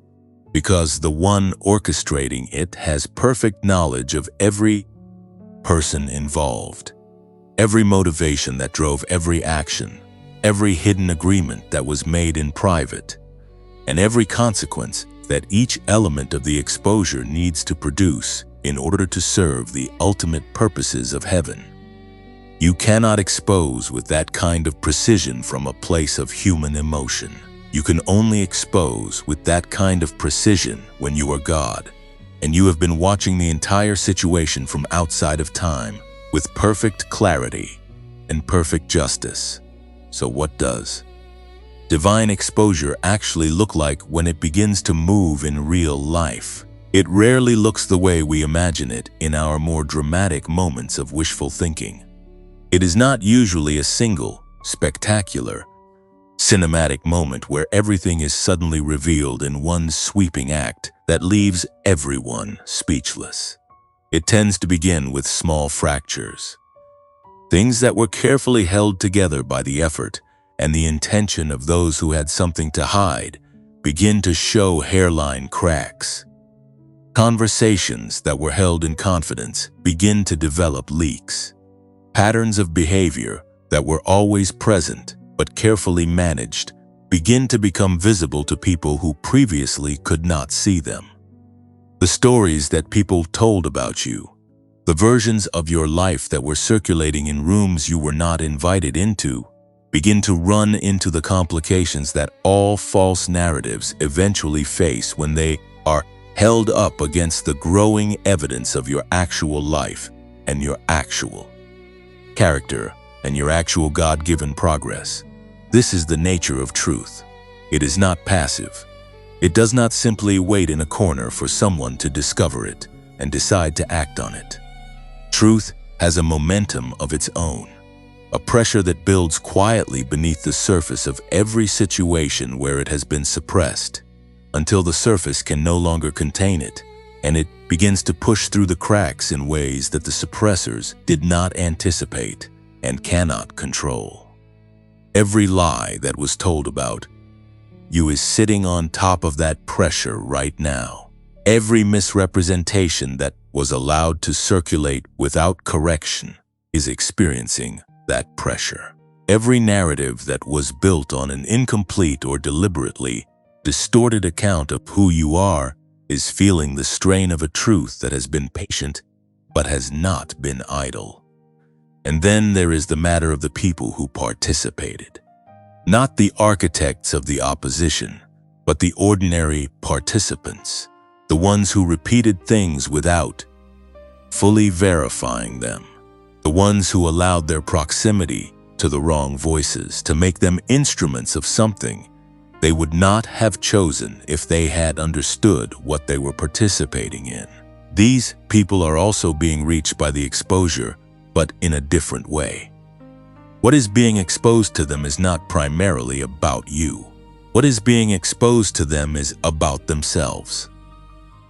because the one orchestrating it has perfect knowledge of every person involved, every motivation that drove every action, every hidden agreement that was made in private, and every consequence that each element of the exposure needs to produce in order to serve the ultimate purposes of heaven. You cannot expose with that kind of precision from a place of human emotion. You can only expose with that kind of precision when you are God, and you have been watching the entire situation from outside of time with perfect clarity and perfect justice. So what does divine exposure actually look like when it begins to move in real life? It rarely looks the way we imagine it in our more dramatic moments of wishful thinking. It is not usually a single, spectacular, cinematic moment where everything is suddenly revealed in one sweeping act that leaves everyone speechless. It tends to begin with small fractures, things that were carefully held together by the effort and the intention of those who had something to hide begin to show hairline cracks. Conversations that were held in confidence begin to develop leaks. Patterns of behavior that were always present but carefully managed begin to become visible to people who previously could not see them. The stories that people told about you, the versions of your life that were circulating in rooms you were not invited into, begin to run into the complications that all false narratives eventually face when they are held up against the growing evidence of your actual life and your actual character and your actual God-given progress. This is the nature of truth. It is not passive. It does not simply wait in a corner for someone to discover it and decide to act on it. Truth has a momentum of its own, a pressure that builds quietly beneath the surface of every situation where it has been suppressed, until the surface can no longer contain it, and it begins to push through the cracks in ways that the suppressors did not anticipate and cannot control. Every lie that was told about you is sitting on top of that pressure right now. Every misrepresentation that was allowed to circulate without correction is experiencing that pressure. Every narrative that was built on an incomplete or deliberately distorted account of who you are is feeling the strain of a truth that has been patient but has not been idle. And then there is the matter of the people who participated. Not the architects of the opposition, but the ordinary participants, the ones who repeated things without fully verifying them, the ones who allowed their proximity to the wrong voices to make them instruments of something they would not have chosen if they had understood what they were participating in. These people are also being reached by the exposure, but in a different way. What is being exposed to them is not primarily about you. What is being exposed to them is about themselves,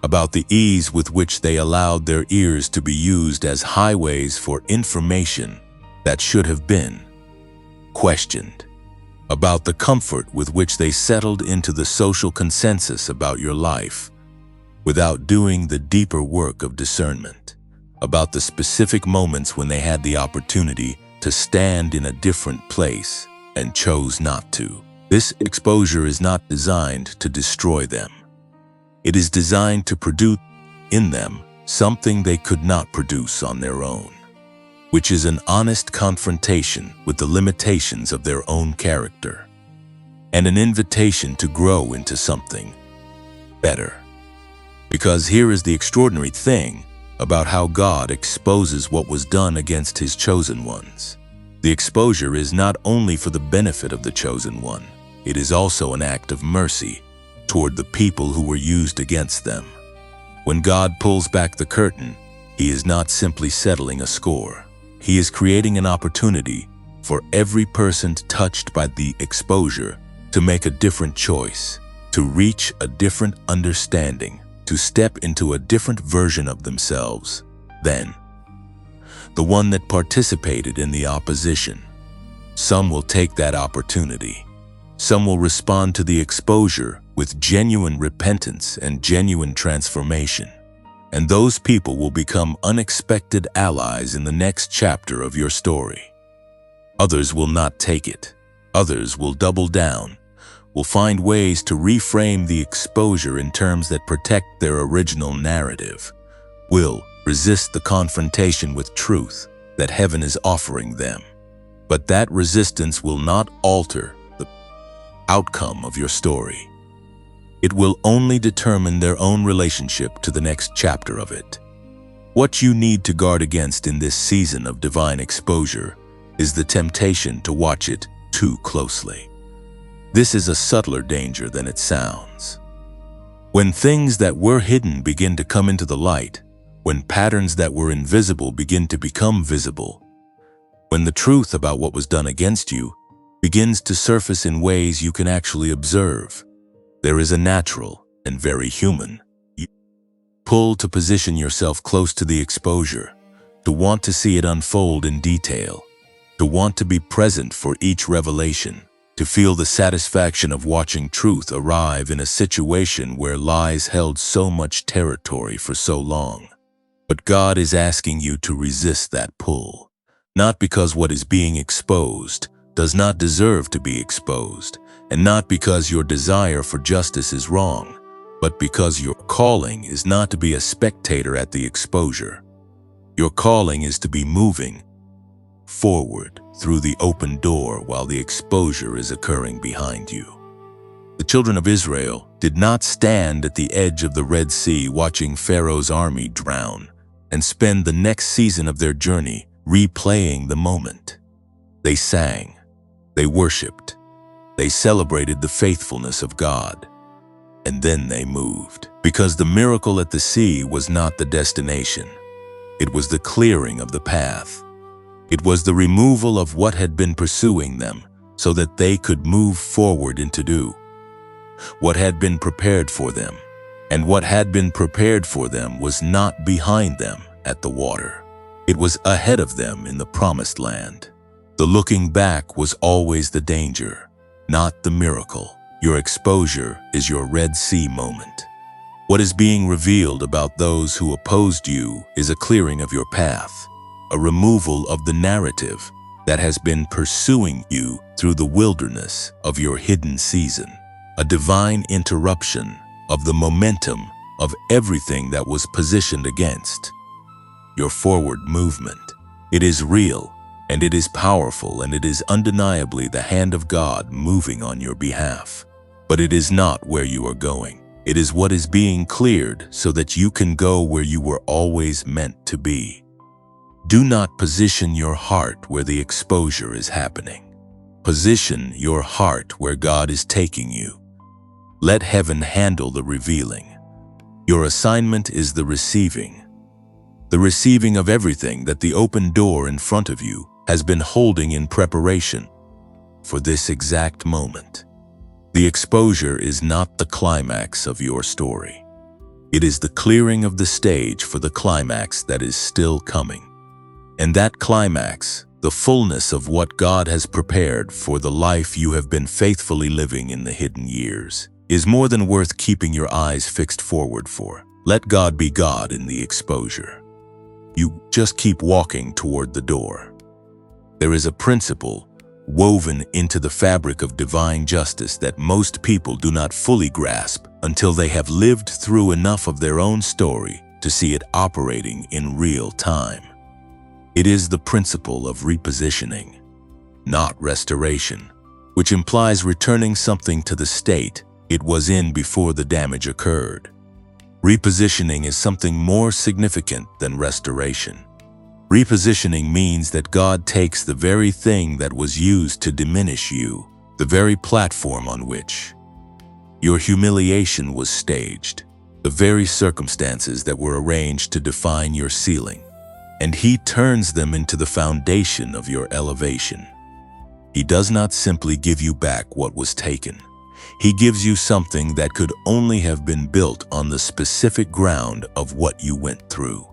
about the ease with which they allowed their ears to be used as highways for information that should have been questioned, about the comfort with which they settled into the social consensus about your life without doing the deeper work of discernment, about the specific moments when they had the opportunity to stand in a different place and chose not to. This exposure is not designed to destroy them. It is designed to produce in them something they could not produce on their own, which is an honest confrontation with the limitations of their own character, and an invitation to grow into something better. Because here is the extraordinary thing about how God exposes what was done against His chosen ones. The exposure is not only for the benefit of the chosen one, it is also an act of mercy toward the people who were used against them. When God pulls back the curtain, He is not simply settling a score. He is creating an opportunity for every person touched by the exposure to make a different choice, to reach a different understanding, to step into a different version of themselves than the one that participated in the opposition. Some will take that opportunity. Some will respond to the exposure with genuine repentance and genuine transformation. And those people will become unexpected allies in the next chapter of your story. Others will not take it. Others will double down, will find ways to reframe the exposure in terms that protect their original narrative, will resist the confrontation with truth that heaven is offering them. But that resistance will not alter the outcome of your story. It will only determine their own relationship to the next chapter of it. What you need to guard against in this season of divine exposure is the temptation to watch it too closely. This is a subtler danger than it sounds. When things that were hidden begin to come into the light, when patterns that were invisible begin to become visible, when the truth about what was done against you begins to surface in ways you can actually observe, there is a natural and very human pull to position yourself close to the exposure, to want to see it unfold in detail, to want to be present for each revelation, to feel the satisfaction of watching truth arrive in a situation where lies held so much territory for so long. But God is asking you to resist that pull, not because what is being exposed does not deserve to be exposed, and not because your desire for justice is wrong, but because your calling is not to be a spectator at the exposure. Your calling is to be moving forward through the open door while the exposure is occurring behind you. The children of Israel did not stand at the edge of the Red Sea watching Pharaoh's army drown and spend the next season of their journey replaying the moment. They sang, they worshiped, they celebrated the faithfulness of God, and then they moved. Because the miracle at the sea was not the destination. It was the clearing of the path. It was the removal of what had been pursuing them so that they could move forward into do what had been prepared for them. And what had been prepared for them was not behind them at the water. It was ahead of them in the promised land. The looking back was always the danger, not the miracle. Your exposure is your Red Sea moment. What is being revealed about those who opposed you is a clearing of your path, a removal of the narrative that has been pursuing you through the wilderness of your hidden season. a divine interruption of the momentum of everything that was positioned against your forward movement. It is real, and it is powerful, and it is undeniably the hand of God moving on your behalf. But it is not where you are going. It is what is being cleared so that you can go where you were always meant to be. Do not position your heart where the exposure is happening. Position your heart where God is taking you. Let heaven handle the revealing. Your assignment is the receiving of everything that the open door in front of you has been holding in preparation for this exact moment. The exposure is not the climax of your story. It is the clearing of the stage for the climax that is still coming. And that climax, the fullness of what God has prepared for the life you have been faithfully living in the hidden years, is more than worth keeping your eyes fixed forward for. Let God be God in the exposure. You just keep walking toward the door. There is a principle woven into the fabric of divine justice that most people do not fully grasp until they have lived through enough of their own story to see it operating in real time. It is the principle of repositioning, not restoration, which implies returning something to the state it was in before the damage occurred. Repositioning is something more significant than restoration. Repositioning means that God takes the very thing that was used to diminish you, the very platform on which your humiliation was staged, the very circumstances that were arranged to define your ceiling, and He turns them into the foundation of your elevation. He does not simply give you back what was taken. He gives you something that could only have been built on the specific ground of what you went through.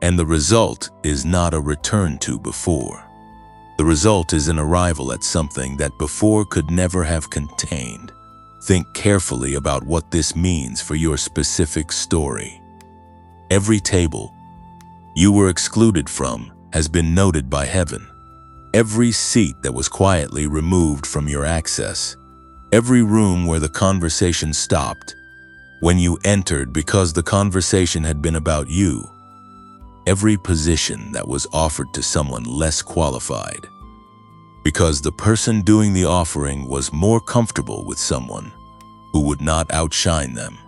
And the result is not a return to before. The result is an arrival at something that before could never have contained. Think carefully about what this means for your specific story. Every table you were excluded from has been noted by heaven. Every seat that was quietly removed from your access. Every room where the conversation stopped when you entered because the conversation had been about you. Every position that was offered to someone less qualified because the person doing the offering was more comfortable with someone who would not outshine them.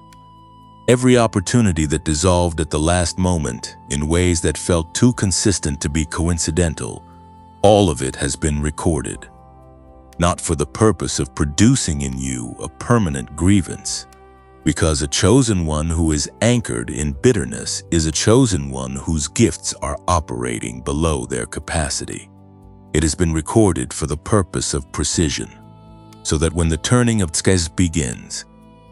Every opportunity that dissolved at the last moment in ways that felt too consistent to be coincidental, all of it has been recorded. Not for the purpose of producing in you a permanent grievance, because a chosen one who is anchored in bitterness is a chosen one whose gifts are operating below their capacity. It has been recorded for the purpose of precision, so that when the turning of tzkez begins,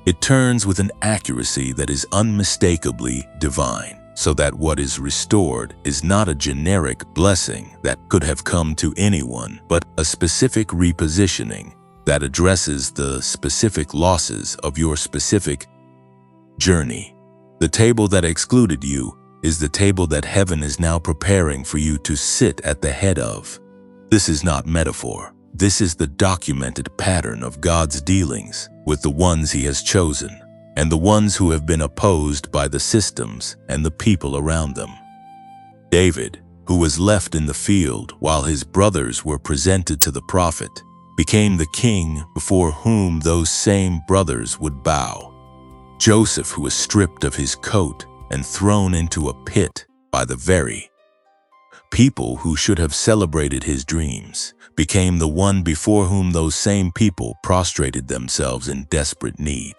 it turns with an accuracy that is unmistakably divine, so that what is restored is not a generic blessing that could have come to anyone, but a specific repositioning that addresses the specific losses of your specific journey. The table that excluded you is the table that heaven is now preparing for you to sit at the head of. This is not metaphor. This is the documented pattern of God's dealings with the ones He has chosen, and the ones who have been opposed by the systems and the people around them. David, who was left in the field while his brothers were presented to the prophet, became the king before whom those same brothers would bow. Joseph, who was stripped of his coat and thrown into a pit by the very people who should have celebrated his dreams, became the one before whom those same people prostrated themselves in desperate need.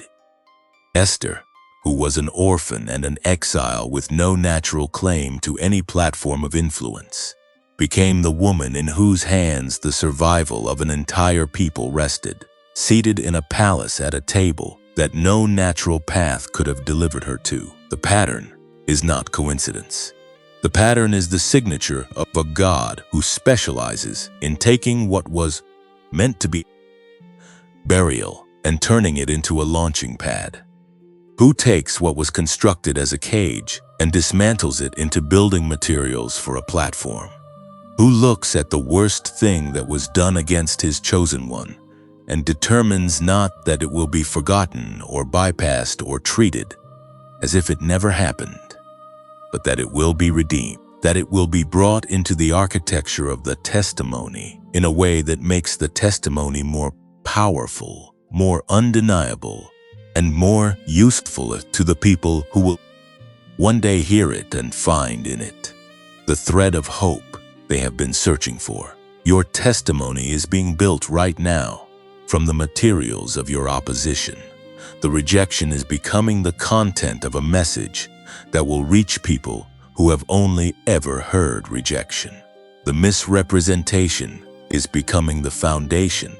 Esther, who was an orphan and an exile with no natural claim to any platform of influence, became the woman in whose hands the survival of an entire people rested, seated in a palace at a table that no natural path could have delivered her to. The pattern is not coincidence. The pattern is the signature of a God who specializes in taking what was meant to be burial and turning it into a launching pad. Who takes what was constructed as a cage and dismantles it into building materials for a platform? Who looks at the worst thing that was done against His chosen one and determines not that it will be forgotten or bypassed or treated as if it never happened, but that it will be redeemed, that it will be brought into the architecture of the testimony in a way that makes the testimony more powerful, more undeniable, and more useful to the people who will one day hear it and find in it the thread of hope they have been searching for. Your testimony is being built right now from the materials of your opposition. The rejection is becoming the content of a message that will reach people who have only ever heard rejection. The misrepresentation is becoming the foundation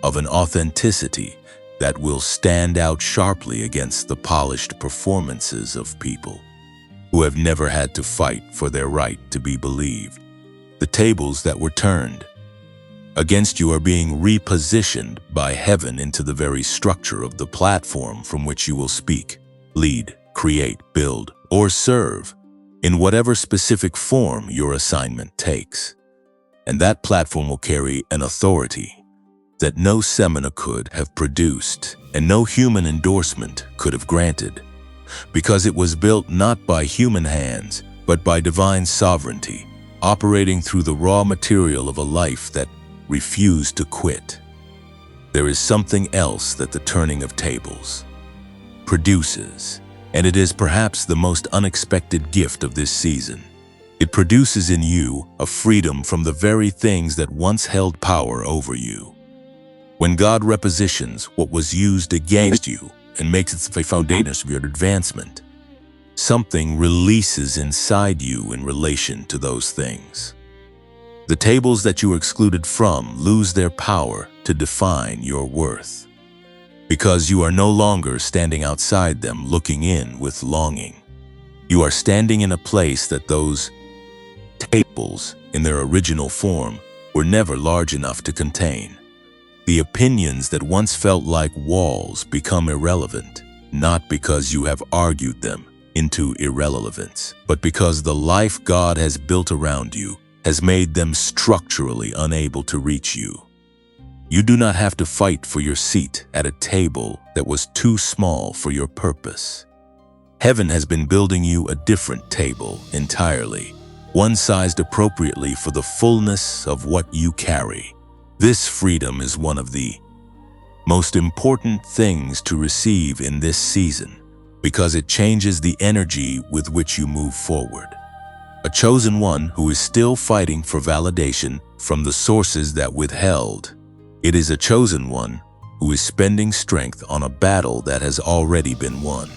of an authenticity that will stand out sharply against the polished performances of people who have never had to fight for their right to be believed. The tables that were turned against you are being repositioned by heaven into the very structure of the platform from which you will speak, lead, create, build, or serve in whatever specific form your assignment takes. And that platform will carry an authority that no seminar could have produced and no human endorsement could have granted, because it was built not by human hands, but by divine sovereignty, operating through the raw material of a life that refused to quit. There is something else that the turning of tables produces, and it is perhaps the most unexpected gift of this season. It produces in you a freedom from the very things that once held power over you. When God repositions what was used against you and makes it the foundation of your advancement, something releases inside you in relation to those things. The tables that you were excluded from lose their power to define your worth, because you are no longer standing outside them looking in with longing. You are standing in a place that those tables in their original form were never large enough to contain. The opinions that once felt like walls become irrelevant, not because you have argued them into irrelevance, but because the life God has built around you has made them structurally unable to reach you. You do not have to fight for your seat at a table that was too small for your purpose. Heaven has been building you a different table entirely, one sized appropriately for the fullness of what you carry. This freedom is one of the most important things to receive in this season, because it changes the energy with which you move forward. A chosen one who is still fighting for validation from the sources that withheld. It is a chosen one who is spending strength on a battle that has already been won.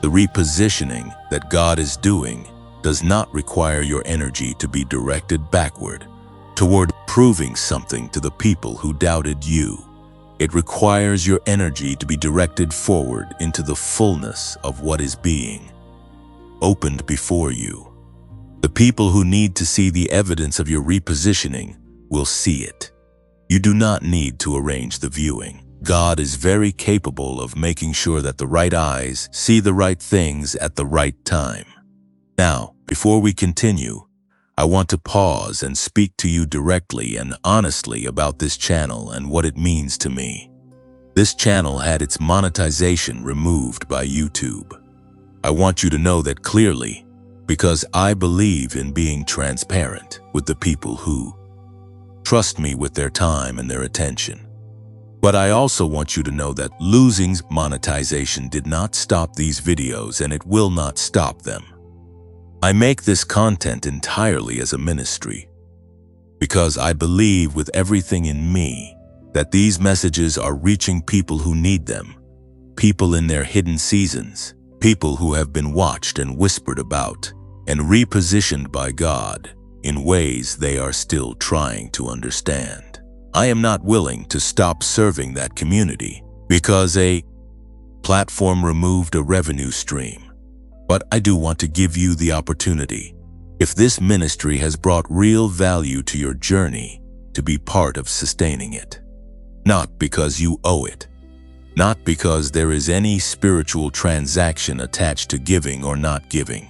The repositioning that God is doing does not require your energy to be directed backward toward proving something to the people who doubted you. It requires your energy to be directed forward into the fullness of what is being opened before you. The people who need to see the evidence of your repositioning will see it. You do not need to arrange the viewing. God is very capable of making sure that the right eyes see the right things at the right time. Now, before we continue, I want to pause and speak to you directly and honestly about this channel and what it means to me. This channel had its monetization removed by YouTube. I want you to know that clearly, because I believe in being transparent with the people who trust me with their time and their attention. But I also want you to know that losing monetization did not stop these videos, and it will not stop them. I make this content entirely as a ministry because I believe with everything in me that these messages are reaching people who need them, people in their hidden seasons, people who have been watched and whispered about and repositioned by God in ways they are still trying to understand. I am not willing to stop serving that community because a platform removed a revenue stream. But I do want to give you the opportunity, if this ministry has brought real value to your journey, to be part of sustaining it. Not because you owe it, not because there is any spiritual transaction attached to giving or not giving,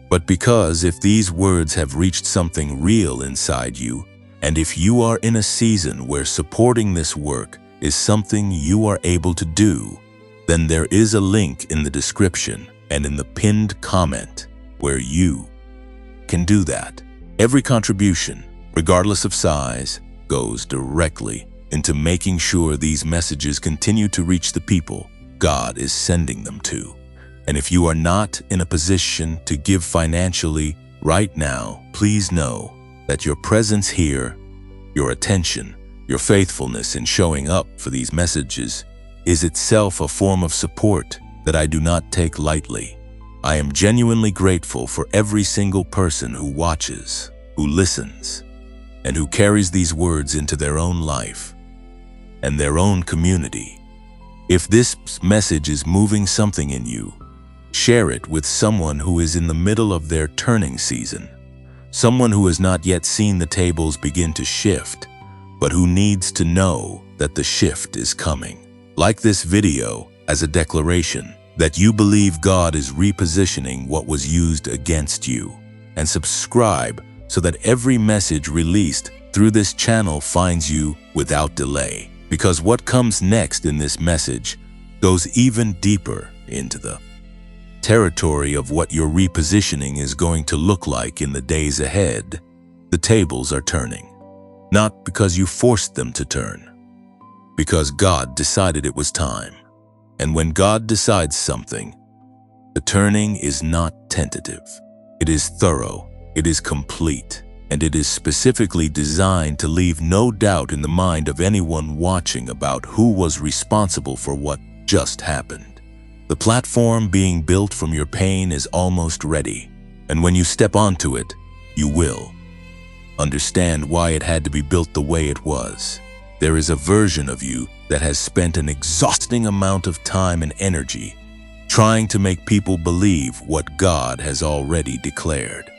but because if these words have reached something real inside you, and if you are in a season where supporting this work is something you are able to do, then there is a link in the description and in the pinned comment where you can do that. Every contribution, regardless of size, goes directly into making sure these messages continue to reach the people God is sending them to. And if you are not in a position to give financially right now, please know that your presence here, your attention, your faithfulness in showing up for these messages is itself a form of support that I do not take lightly. I am genuinely grateful for every single person who watches, who listens, and who carries these words into their own life and their own community. If this message is moving something in you, share it with someone who is in the middle of their turning season, someone who has not yet seen the tables begin to shift, but who needs to know that the shift is coming. Like this video as a declaration that you believe God is repositioning what was used against you, and subscribe so that every message released through this channel finds you without delay. Because what comes next in this message goes even deeper into the territory of what your repositioning is going to look like in the days ahead. The tables are turning, not because you forced them to turn, because God decided it was time. And when God decides something, the turning is not tentative. It is thorough, it is complete, and it is specifically designed to leave no doubt in the mind of anyone watching about who was responsible for what just happened. The platform being built from your pain is almost ready, and when you step onto it, you will understand why it had to be built the way it was. There is a version of you that has spent an exhausting amount of time and energy trying to make people believe what God has already declared.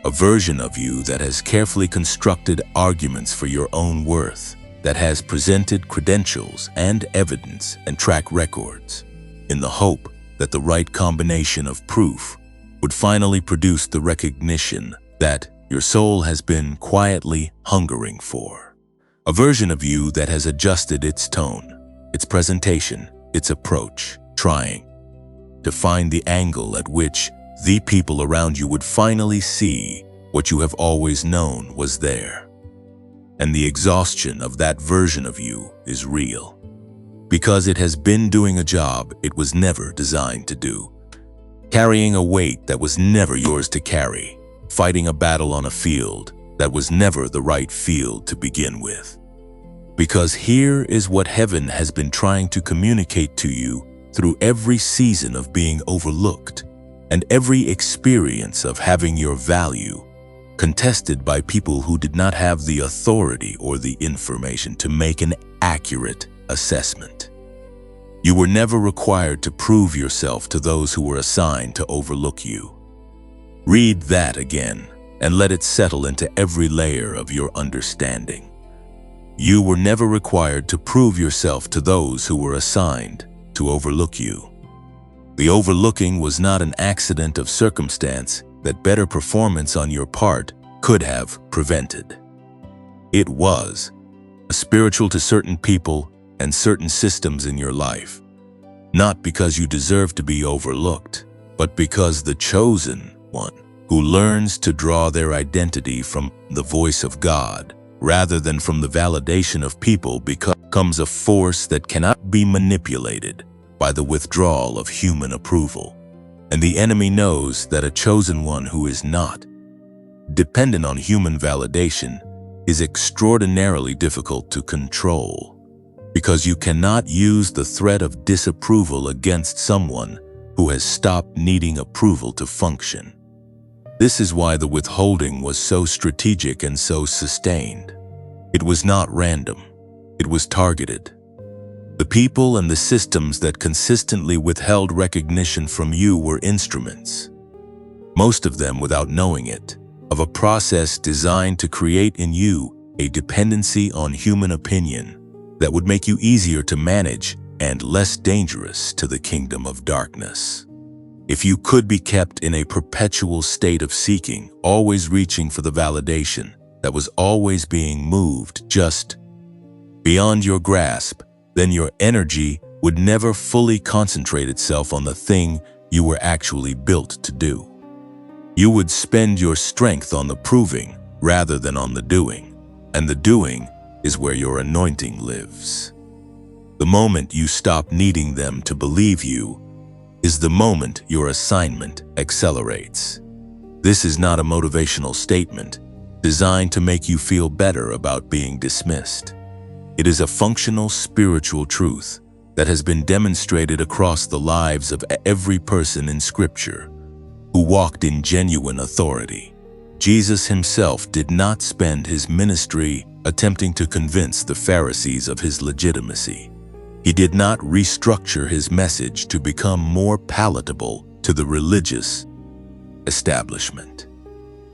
A version of you that has carefully constructed arguments for your own worth, that has presented credentials and evidence and track records in the hope that the right combination of proof would finally produce the recognition that your soul has been quietly hungering for. A version of you that has adjusted its tone, its presentation, its approach, trying to find the angle at which the people around you would finally see what you have always known was there. And the exhaustion of that version of you is real, because it has been doing a job it was never designed to do, carrying a weight that was never yours to carry, fighting a battle on a field that was never the right field to begin with. Because here is what heaven has been trying to communicate to you through every season of being overlooked and every experience of having your value contested by people who did not have the authority or the information to make an accurate assessment. You were never required to prove yourself to those who were assigned to overlook you. Read that again and let it settle into every layer of your understanding. You were never required to prove yourself to those who were assigned to overlook you. The overlooking was not an accident of circumstance that better performance on your part could have prevented. It was a spiritual to certain people and certain systems in your life, not because you deserve to be overlooked, but because the chosen one, who learns to draw their identity from the voice of God rather than from the validation of people, becomes a force that cannot be manipulated by the withdrawal of human approval. And the enemy knows that a chosen one who is not dependent on human validation is extraordinarily difficult to control, because you cannot use the threat of disapproval against someone who has stopped needing approval to function. This is why the withholding was so strategic and so sustained. It was not random. It was targeted. The people and the systems that consistently withheld recognition from you were instruments, most of them without knowing it, of a process designed to create in you a dependency on human opinion that would make you easier to manage and less dangerous to the kingdom of darkness. If you could be kept in a perpetual state of seeking, always reaching for the validation that was always being moved just beyond your grasp, then your energy would never fully concentrate itself on the thing you were actually built to do. You would spend your strength on the proving rather than on the doing, and the doing is where your anointing lives. The moment you stop needing them to believe you is the moment your assignment accelerates. This is not a motivational statement designed to make you feel better about being dismissed. It is a functional spiritual truth that has been demonstrated across the lives of every person in Scripture who walked in genuine authority. Jesus himself did not spend his ministry attempting to convince the Pharisees of his legitimacy. He did not restructure his message to become more palatable to the religious establishment.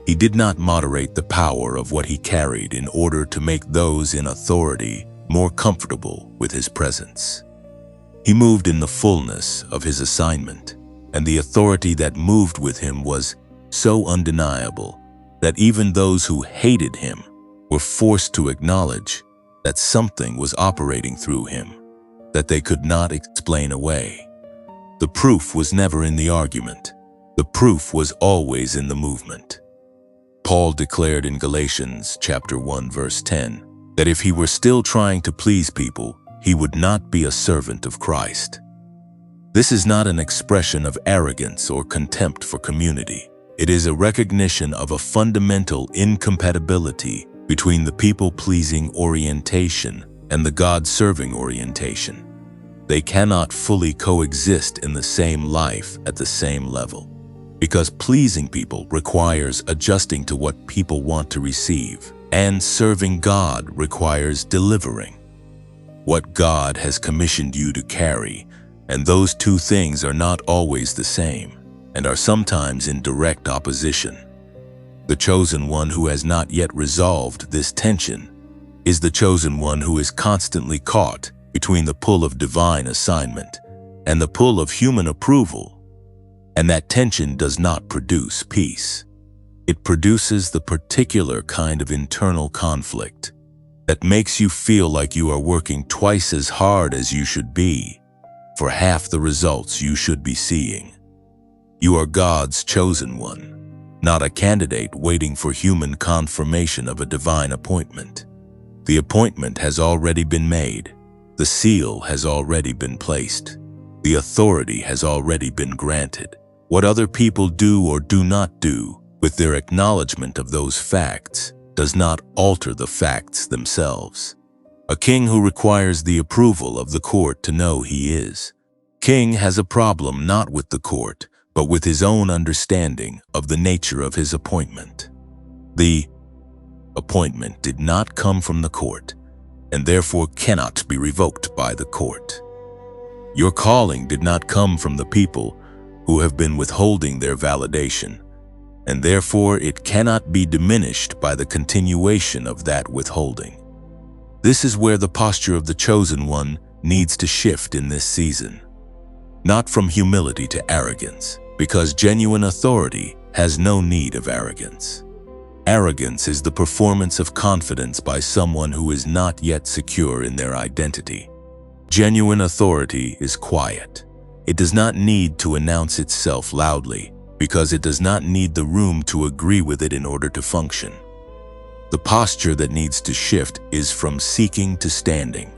He did not moderate the power of what he carried in order to make those in authority more comfortable with his presence. He moved in the fullness of his assignment, and the authority that moved with him was so undeniable that even those who hated him were forced to acknowledge that something was operating through him that they could not explain away. The proof was never in the argument. The proof was always in the movement. Paul declared in Galatians chapter 1 verse 10 that if he were still trying to please people, he would not be a servant of Christ. This is not an expression of arrogance or contempt for community. It is a recognition of a fundamental incompatibility between the people-pleasing orientation and the God-serving orientation. They cannot fully coexist in the same life at the same level, because pleasing people requires adjusting to what people want to receive, and serving God requires delivering what God has commissioned you to carry, and those two things are not always the same, and are sometimes in direct opposition. The chosen one who has not yet resolved this tension is the chosen one who is constantly caught between the pull of divine assignment and the pull of human approval. And that tension does not produce peace. It produces the particular kind of internal conflict that makes you feel like you are working twice as hard as you should be for half the results you should be seeing. You are God's chosen one, not a candidate waiting for human confirmation of a divine appointment. The appointment has already been made. The seal has already been placed. The authority has already been granted. What other people do or do not do with their acknowledgement of those facts does not alter the facts themselves. A king who requires the approval of the court to know he is king has a problem not with the court, but with his own understanding of the nature of his appointment. The appointment did not come from the court, and therefore cannot be revoked by the court. Your calling did not come from the people who have been withholding their validation, and therefore it cannot be diminished by the continuation of that withholding. This is where the posture of the chosen one needs to shift in this season. Not from humility to arrogance, because genuine authority has no need of arrogance. Arrogance is the performance of confidence by someone who is not yet secure in their identity. Genuine authority is quiet. It does not need to announce itself loudly, because it does not need the room to agree with it in order to function. The posture that needs to shift is from seeking to standing,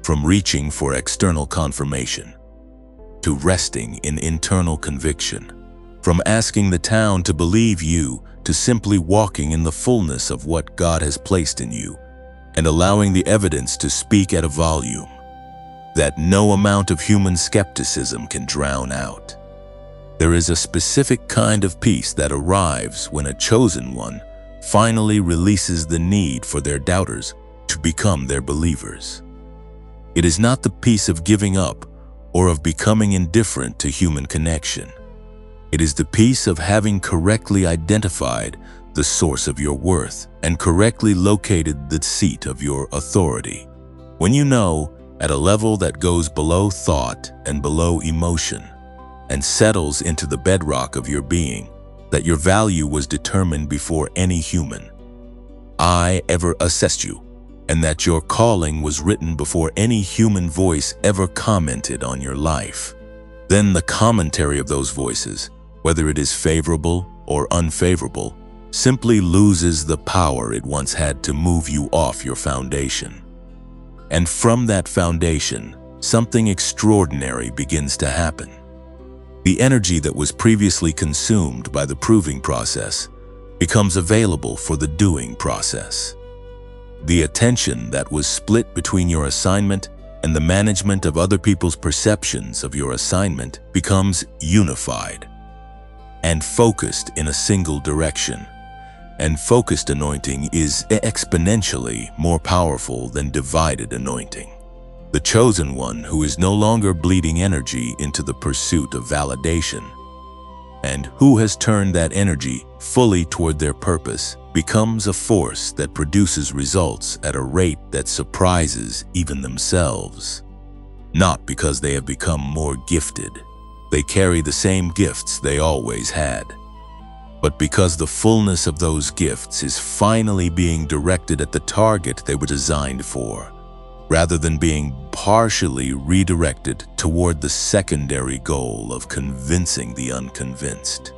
from reaching for external confirmation, to resting in internal conviction, from asking the town to believe you to simply walking in the fullness of what God has placed in you and allowing the evidence to speak at a volume that no amount of human skepticism can drown out. There is a specific kind of peace that arrives when a chosen one finally releases the need for their doubters to become their believers. It is not the peace of giving up or of becoming indifferent to human connection. It is the peace of having correctly identified the source of your worth and correctly located the seat of your authority. When you know, at a level that goes below thought and below emotion, and settles into the bedrock of your being, that your value was determined before any human I ever assessed you, and that your calling was written before any human voice ever commented on your life. Then the commentary of those voices, whether it is favorable or unfavorable, simply loses the power it once had to move you off your foundation. And from that foundation, something extraordinary begins to happen. The energy that was previously consumed by the proving process becomes available for the doing process. The attention that was split between your assignment and the management of other people's perceptions of your assignment becomes unified and focused in a single direction. And focused anointing is exponentially more powerful than divided anointing. The chosen one, who is no longer bleeding energy into the pursuit of validation, and who has turned that energy fully toward their purpose, becomes a force that produces results at a rate that surprises even themselves. Not because they have become more gifted. They carry the same gifts they always had. But because the fullness of those gifts is finally being directed at the target they were designed for, rather than being partially redirected toward the secondary goal of convincing the unconvinced.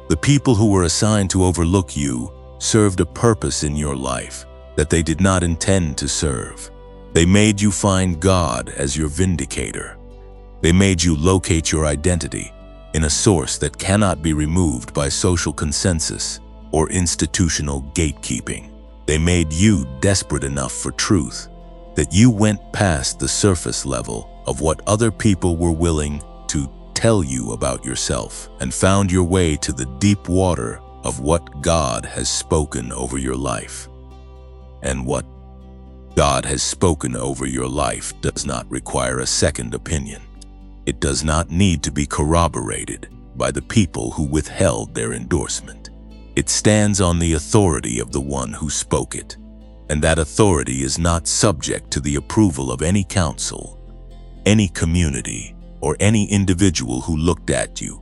The people who were assigned to overlook you served a purpose in your life that they did not intend to serve. They made you find God as your vindicator. They made you locate your identity in a source that cannot be removed by social consensus or institutional gatekeeping. They made you desperate enough for truth that you went past the surface level of what other people were willing to tell you about yourself and found your way to the deep water of what God has spoken over your life. And what God has spoken over your life does not require a second opinion. It does not need to be corroborated by the people who withheld their endorsement. It stands on the authority of the one who spoke it, and that authority is not subject to the approval of any council, any community, or any individual who looked at you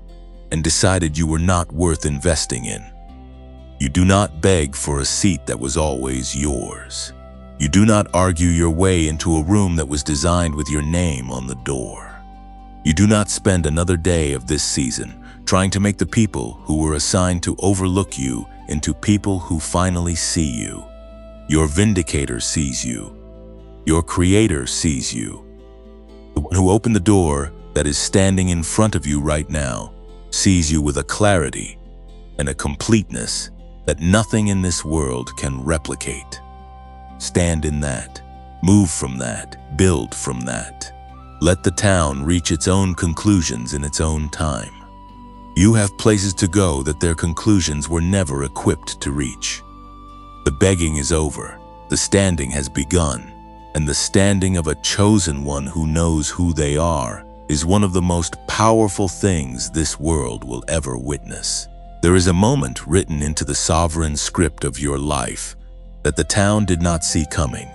and decided you were not worth investing in. You do not beg for a seat that was always yours. You do not argue your way into a room that was designed with your name on the door. You do not spend another day of this season trying to make the people who were assigned to overlook you into people who finally see you. Your vindicator sees you. Your creator sees you. The one who opened the door that is standing in front of you right now sees you with a clarity and a completeness that nothing in this world can replicate. Stand in that. Move from that. Build from that. Let the town reach its own conclusions in its own time. You have places to go that their conclusions were never equipped to reach. The begging is over. The standing has begun. And the standing of a chosen one who knows who they are is one of the most powerful things this world will ever witness. There is a moment written into the sovereign script of your life that the town did not see coming.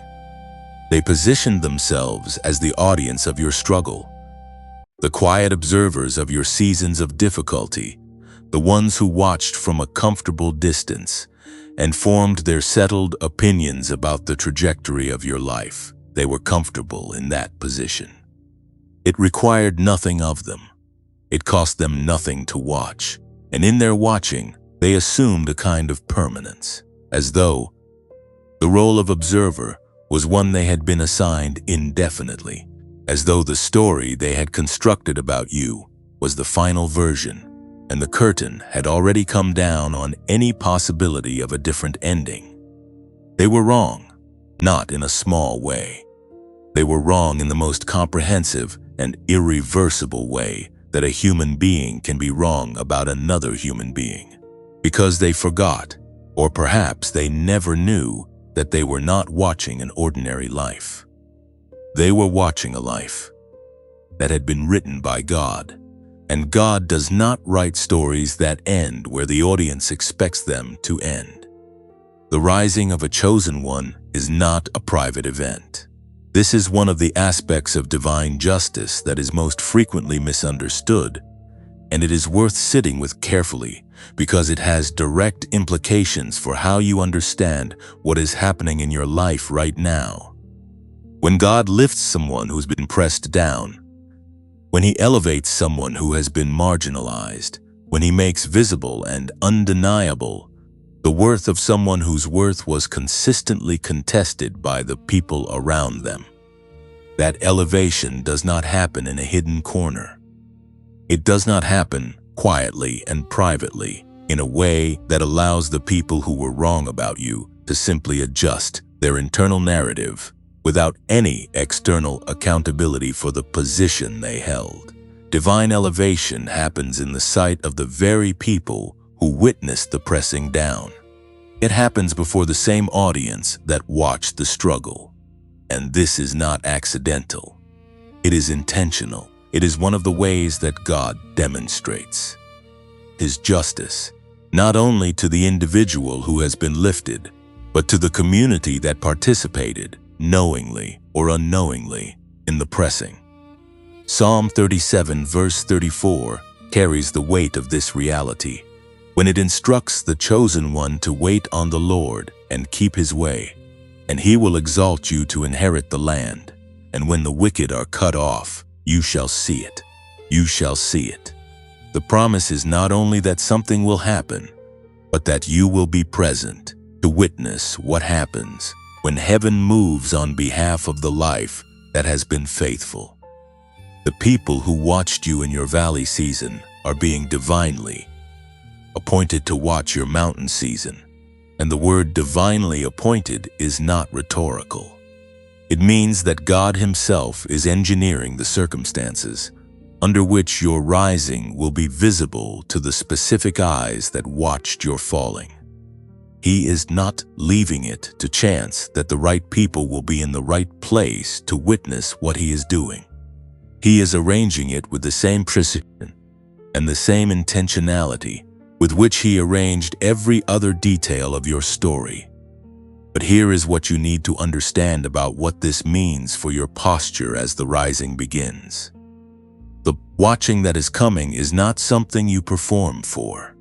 They positioned themselves as the audience of your struggle, the quiet observers of your seasons of difficulty, the ones who watched from a comfortable distance and formed their settled opinions about the trajectory of your life. They were comfortable in that position. It required nothing of them. It cost them nothing to watch, and in their watching, they assumed a kind of permanence, as though the role of observer was one they had been assigned indefinitely, as though the story they had constructed about you was the final version, and the curtain had already come down on any possibility of a different ending. They were wrong, not in a small way. They were wrong in the most comprehensive and irreversible way that a human being can be wrong about another human being, because they forgot, or perhaps they never knew, that they were not watching an ordinary life. They were watching a life that had been written by God, and God does not write stories that end where the audience expects them to end. The rising of a chosen one is not a private event. This is one of the aspects of divine justice that is most frequently misunderstood and it is worth sitting with carefully because it has direct implications for how you understand what is happening in your life right now. When God lifts someone who's been pressed down, when He elevates someone who has been marginalized, when He makes visible and undeniable the worth of someone whose worth was consistently contested by the people around them, that elevation does not happen in a hidden corner. It does not happen quietly and privately in a way that allows the people who were wrong about you to simply adjust their internal narrative without any external accountability for the position they held. Divine elevation happens in the sight of the very people who witnessed the pressing down. It happens before the same audience that watched the struggle. And this is not accidental. It is intentional. It is one of the ways that God demonstrates His justice, not only to the individual who has been lifted, but to the community that participated, knowingly or unknowingly, in the pressing. Psalm 37 verse 34 carries the weight of this reality when it instructs the chosen one to wait on the Lord and keep His way, and He will exalt you to inherit the land. And when the wicked are cut off, you shall see it. You shall see it. The promise is not only that something will happen, but that you will be present to witness what happens when heaven moves on behalf of the life that has been faithful. The people who watched you in your valley season are being divinely appointed to watch your mountain season. And the word divinely appointed is not rhetorical. It means that God Himself is engineering the circumstances under which your rising will be visible to the specific eyes that watched your falling. He is not leaving it to chance that the right people will be in the right place to witness what He is doing. He is arranging it with the same precision and the same intentionality with which He arranged every other detail of your story. But here is what you need to understand about what this means for your posture as the rising begins. The watching that is coming is not something you perform for.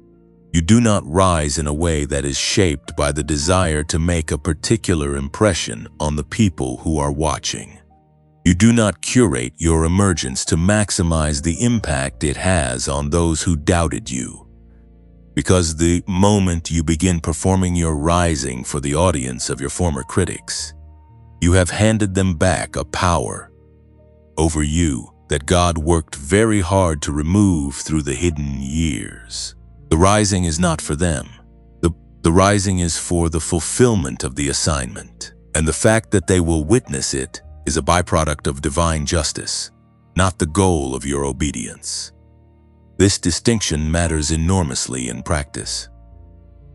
You do not rise in a way that is shaped by the desire to make a particular impression on the people who are watching. You do not curate your emergence to maximize the impact it has on those who doubted you. Because the moment you begin performing your rising for the audience of your former critics, you have handed them back a power over you that God worked very hard to remove through the hidden years. The rising is not for them. The rising is for the fulfillment of the assignment. And the fact that they will witness it is a byproduct of divine justice, not the goal of your obedience. This distinction matters enormously in practice,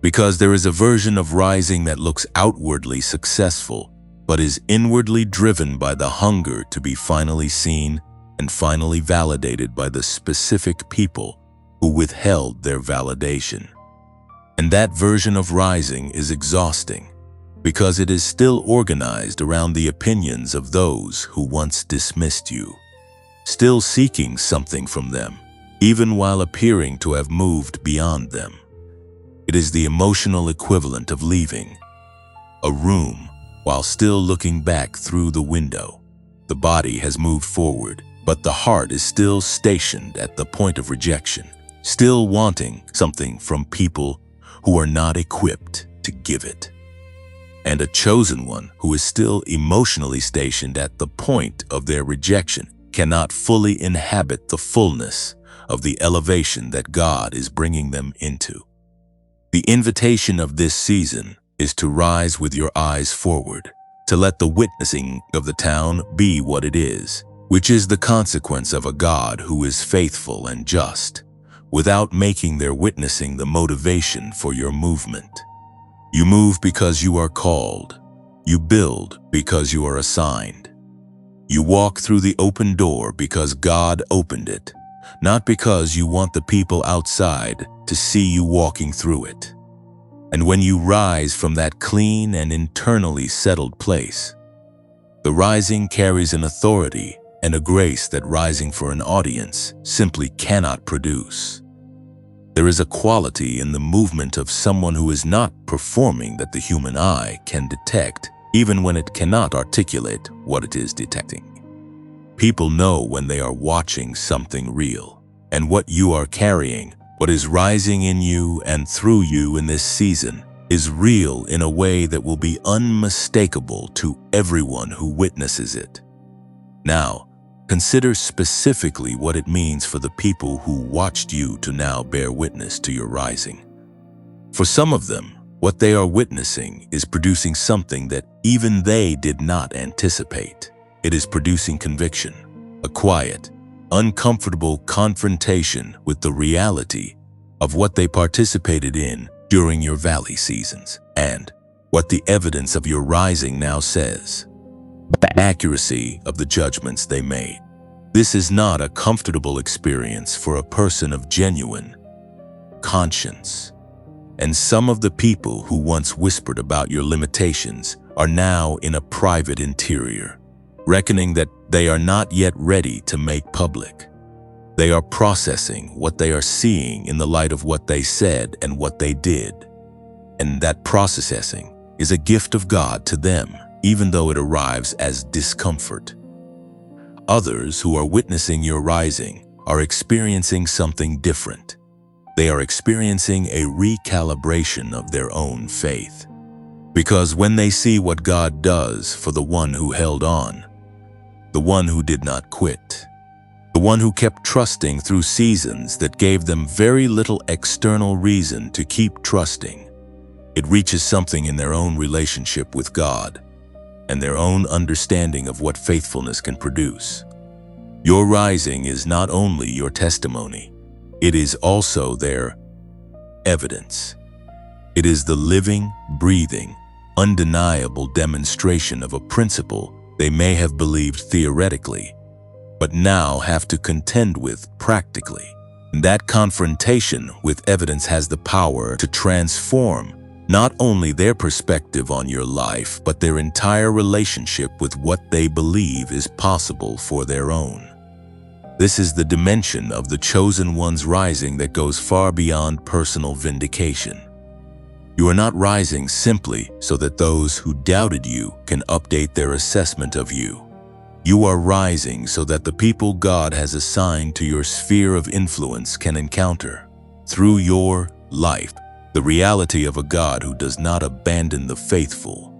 because there is a version of rising that looks outwardly successful, but is inwardly driven by the hunger to be finally seen and finally validated by the specific people who withheld their validation. And that version of rising is exhausting, because it is still organized around the opinions of those who once dismissed you, still seeking something from them, even while appearing to have moved beyond them. It is the emotional equivalent of leaving a room while still looking back through the window. The body has moved forward, but the heart is still stationed at the point of rejection, still wanting something from people who are not equipped to give it. And a chosen one who is still emotionally stationed at the point of their rejection cannot fully inhabit the fullness of the elevation that God is bringing them into. The invitation of this season is to rise with your eyes forward, to let the witnessing of the town be what it is, which is the consequence of a God who is faithful and just, without making their witnessing the motivation for your movement. You move because you are called. You build because you are assigned. You walk through the open door because God opened it, not because you want the people outside to see you walking through it. And when you rise from that clean and internally settled place, the rising carries an authority and a grace that rising for an audience simply cannot produce. There is a quality in the movement of someone who is not performing that the human eye can detect, even when it cannot articulate what it is detecting. People know when they are watching something real, and what you are carrying, what is rising in you and through you in this season, is real in a way that will be unmistakable to everyone who witnesses it. Now, consider specifically what it means for the people who watched you to now bear witness to your rising. For some of them, what they are witnessing is producing something that even they did not anticipate. It is producing conviction, a quiet, uncomfortable confrontation with the reality of what they participated in during your valley seasons and what the evidence of your rising now says. The accuracy of the judgments they made. This is not a comfortable experience for a person of genuine conscience. And some of the people who once whispered about your limitations are now in a private interior, reckoning that they are not yet ready to make public. They are processing what they are seeing in the light of what they said and what they did. And that processing is a gift of God to them, even though it arrives as discomfort. Others who are witnessing your rising are experiencing something different. They are experiencing a recalibration of their own faith. Because when they see what God does for the one who held on, the one who did not quit, the one who kept trusting through seasons that gave them very little external reason to keep trusting, it reaches something in their own relationship with God and their own understanding of what faithfulness can produce. Your rising is not only your testimony, it is also their evidence. It is the living, breathing, undeniable demonstration of a principle they may have believed theoretically, but now have to contend with practically. And that confrontation with evidence has the power to transform not only their perspective on your life, but their entire relationship with what they believe is possible for their own. This is the dimension of the chosen one's rising that goes far beyond personal vindication. You are not rising simply so that those who doubted you can update their assessment of you. You are rising so that the people God has assigned to your sphere of influence can encounter, through your life, the reality of a God who does not abandon the faithful,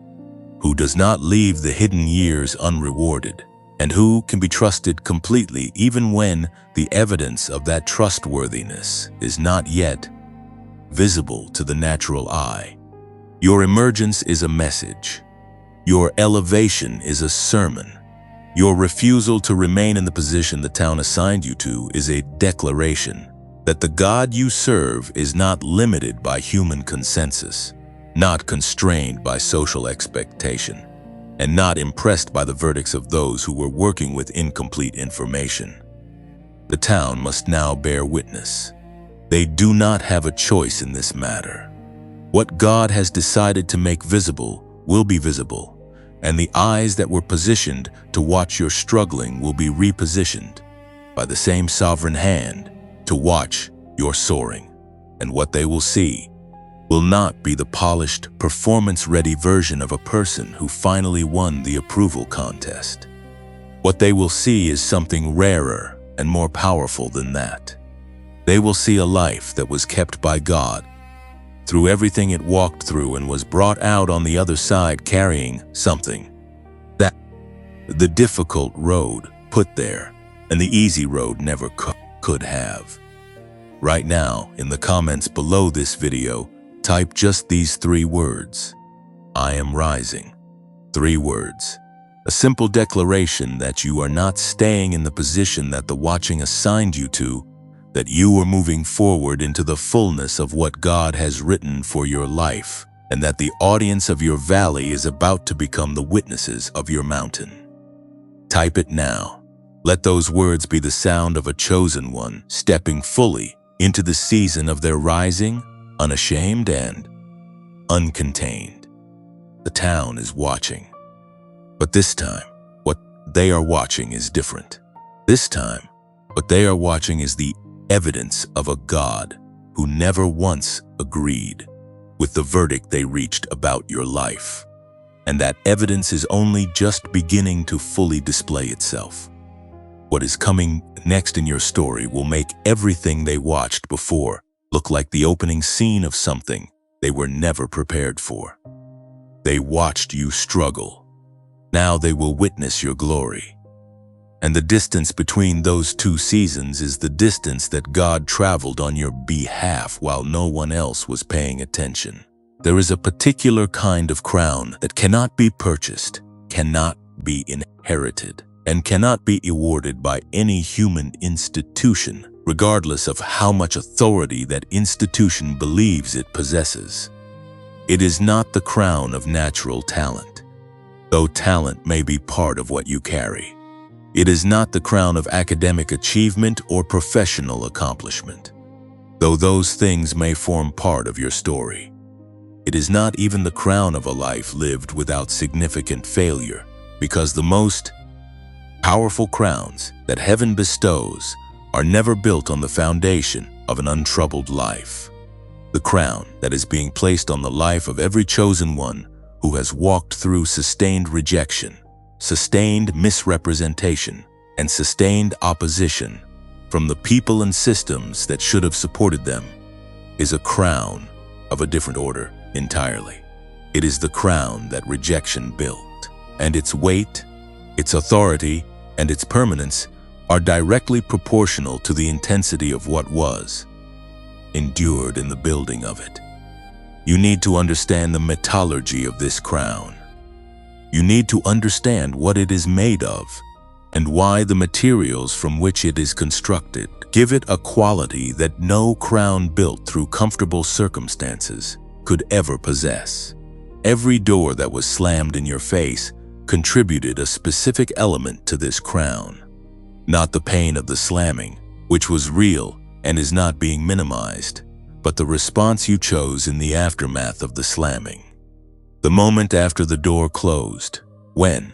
who does not leave the hidden years unrewarded, and who can be trusted completely even when the evidence of that trustworthiness is not yet visible to the natural eye. Your emergence is a message. Your elevation is a sermon. Your refusal to remain in the position the town assigned you to is a declaration that the God you serve is not limited by human consensus, not constrained by social expectation, and not impressed by the verdicts of those who were working with incomplete information. The town must now bear witness. They do not have a choice in this matter. What God has decided to make visible will be visible, and the eyes that were positioned to watch your struggling will be repositioned by the same sovereign hand to watch your soaring. And what they will see will not be the polished, performance-ready version of a person who finally won the approval contest. What they will see is something rarer and more powerful than that. They will see a life that was kept by God through everything it walked through and was brought out on the other side carrying something that the difficult road put there and the easy road never could have. Right now, in the comments below this video, type just these 3 words: I am rising. 3 words. A simple declaration that you are not staying in the position that the watching assigned you to, that you are moving forward into the fullness of what God has written for your life, and that the audience of your valley is about to become the witnesses of your mountain. Type it now. Let those words be the sound of a chosen one stepping fully into the season of their rising, unashamed and uncontained. The town is watching. But this time, what they are watching is different. This time, what they are watching is the evidence of a God who never once agreed with the verdict they reached about your life. And that evidence is only just beginning to fully display itself. What is coming next in your story will make everything they watched before look like the opening scene of something they were never prepared for. They watched you struggle. Now they will witness your glory. And the distance between those two seasons is the distance that God traveled on your behalf while no one else was paying attention. There is a particular kind of crown that cannot be purchased, cannot be inherited, and cannot be awarded by any human institution, regardless of how much authority that institution believes it possesses. It is not the crown of natural talent, though talent may be part of what you carry. It is not the crown of academic achievement or professional accomplishment, though those things may form part of your story. It is not even the crown of a life lived without significant failure, because the most powerful crowns that heaven bestows are never built on the foundation of an untroubled life. The crown that is being placed on the life of every chosen one who has walked through sustained rejection, sustained misrepresentation, and sustained opposition from the people and systems that should have supported them is a crown of a different order entirely. It is the crown that rejection built, and its weight, its authority, and its permanence are directly proportional to the intensity of what was endured in the building of it. You need to understand the metallurgy of this crown. You need to understand what it is made of and why the materials from which it is constructed give it a quality that no crown built through comfortable circumstances could ever possess. Every door that was slammed in your face contributed a specific element to this crown. Not the pain of the slamming, which was real and is not being minimized, but the response you chose in the aftermath of the slamming. The moment after the door closed, when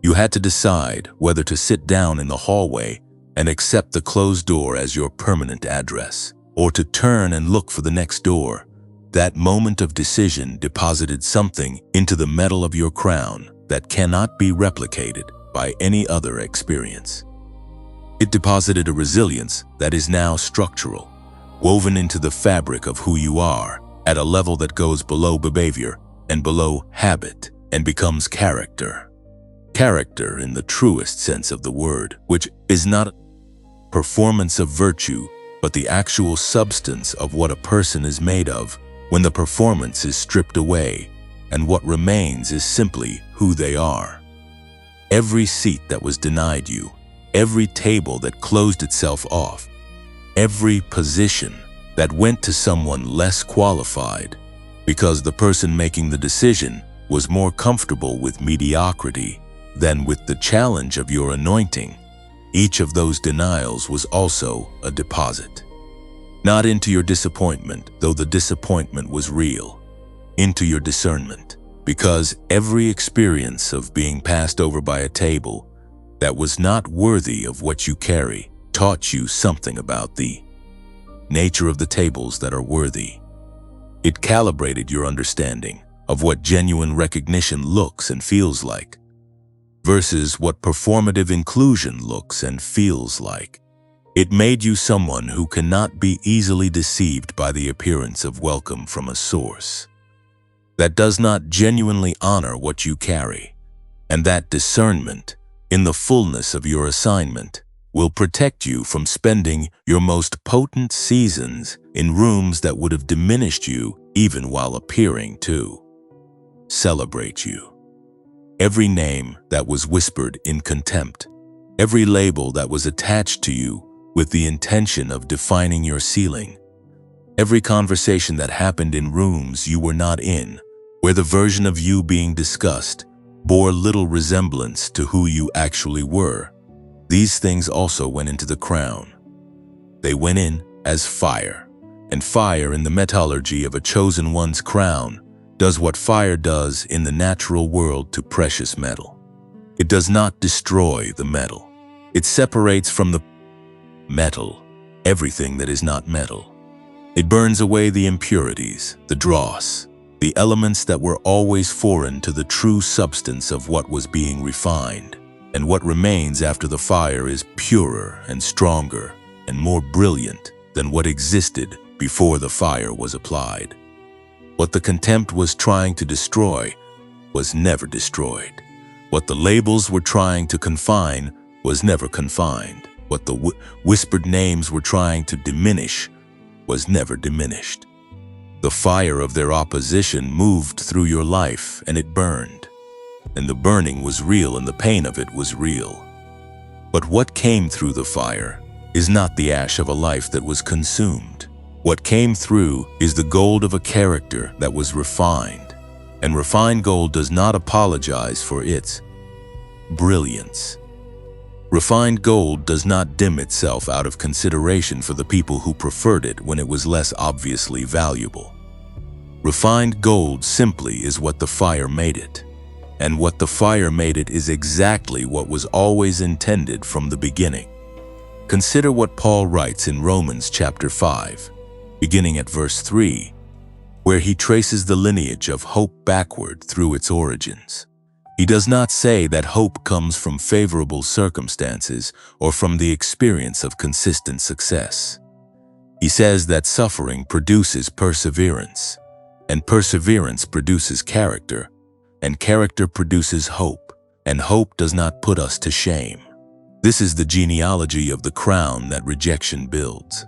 you had to decide whether to sit down in the hallway and accept the closed door as your permanent address, or to turn and look for the next door, that moment of decision deposited something into the metal of your crown that cannot be replicated by any other experience. It deposited a resilience that is now structural, woven into the fabric of who you are at a level that goes below behavior and below habit and becomes character. Character in the truest sense of the word, which is not a performance of virtue, but the actual substance of what a person is made of when the performance is stripped away and what remains is simply who they are. Every seat that was denied you, every table that closed itself off, every position that went to someone less qualified because the person making the decision was more comfortable with mediocrity than with the challenge of your anointing, each of those denials was also a deposit. Not into your disappointment, though the disappointment was real, into your discernment, because every experience of being passed over by a table that was not worthy of what you carry taught you something about the nature of the tables that are worthy. It calibrated your understanding of what genuine recognition looks and feels like versus what performative inclusion looks and feels like. It made you someone who cannot be easily deceived by the appearance of welcome from a source that does not genuinely honor what you carry, and that discernment, in the fullness of your assignment, will protect you from spending your most potent seasons in rooms that would have diminished you even while appearing to celebrate you. Every name that was whispered in contempt, every label that was attached to you with the intention of defining your ceiling, every conversation that happened in rooms you were not in, where the version of you being discussed bore little resemblance to who you actually were, these things also went into the crown. They went in as fire, and fire in the metallurgy of a chosen one's crown does what fire does in the natural world to precious metal. It does not destroy the metal. It separates from the metal everything that is not metal. It burns away the impurities, the dross, the elements that were always foreign to the true substance of what was being refined. And what remains after the fire is purer and stronger and more brilliant than what existed before the fire was applied. What the contempt was trying to destroy was never destroyed. What the labels were trying to confine was never confined. What the whispered names were trying to diminish was never diminished. The fire of their opposition moved through your life, and it burned. And the burning was real, and the pain of it was real. But what came through the fire is not the ash of a life that was consumed. What came through is the gold of a character that was refined. And refined gold does not apologize for its brilliance. Refined gold does not dim itself out of consideration for the people who preferred it when it was less obviously valuable. Refined gold simply is what the fire made it. And what the fire made it is exactly what was always intended from the beginning. Consider what Paul writes in Romans chapter 5, beginning at verse 3, where he traces the lineage of hope backward through its origins. He does not say that hope comes from favorable circumstances or from the experience of consistent success. He says that suffering produces perseverance, and perseverance produces character, and character produces hope, and hope does not put us to shame. This is the genealogy of the crown that rejection builds.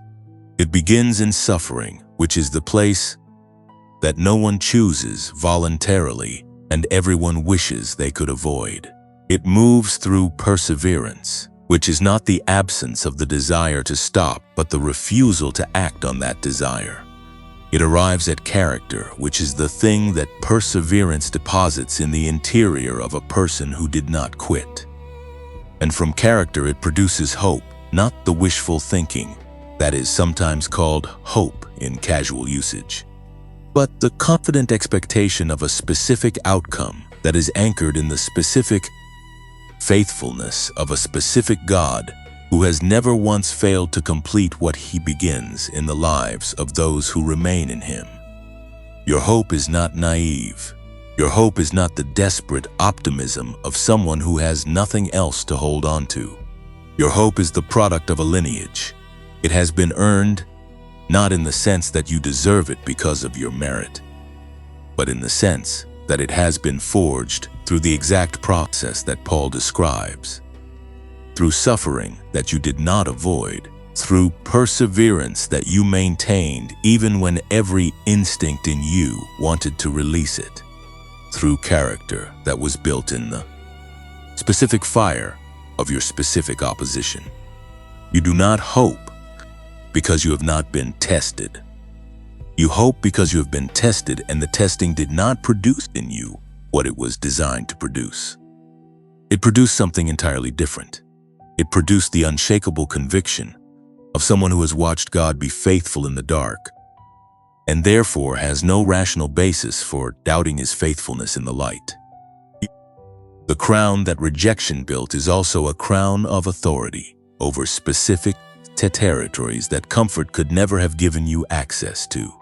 It begins in suffering, which is the place that no one chooses voluntarily and everyone wishes they could avoid. It moves through perseverance, which is not the absence of the desire to stop, but the refusal to act on that desire. It arrives at character, which is the thing that perseverance deposits in the interior of a person who did not quit. And from character it produces hope, not the wishful thinking that is sometimes called hope in casual usage, but the confident expectation of a specific outcome that is anchored in the specific faithfulness of a specific God who has never once failed to complete what he begins in the lives of those who remain in him. Your hope is not naive. Your hope is not the desperate optimism of someone who has nothing else to hold on to. Your hope is the product of a lineage. It has been earned, not in the sense that you deserve it because of your merit, but in the sense that it has been forged through the exact process that Paul describes. Through suffering that you did not avoid, through perseverance that you maintained even when every instinct in you wanted to release it, through character that was built in the specific fire of your specific opposition. You do not hope because you have not been tested. You hope because you have been tested, and the testing did not produce in you what it was designed to produce. It produced something entirely different. It produced the unshakable conviction of someone who has watched God be faithful in the dark, and therefore has no rational basis for doubting his faithfulness in the light. The crown that rejection built is also a crown of authority over specific territories that comfort could never have given you access to.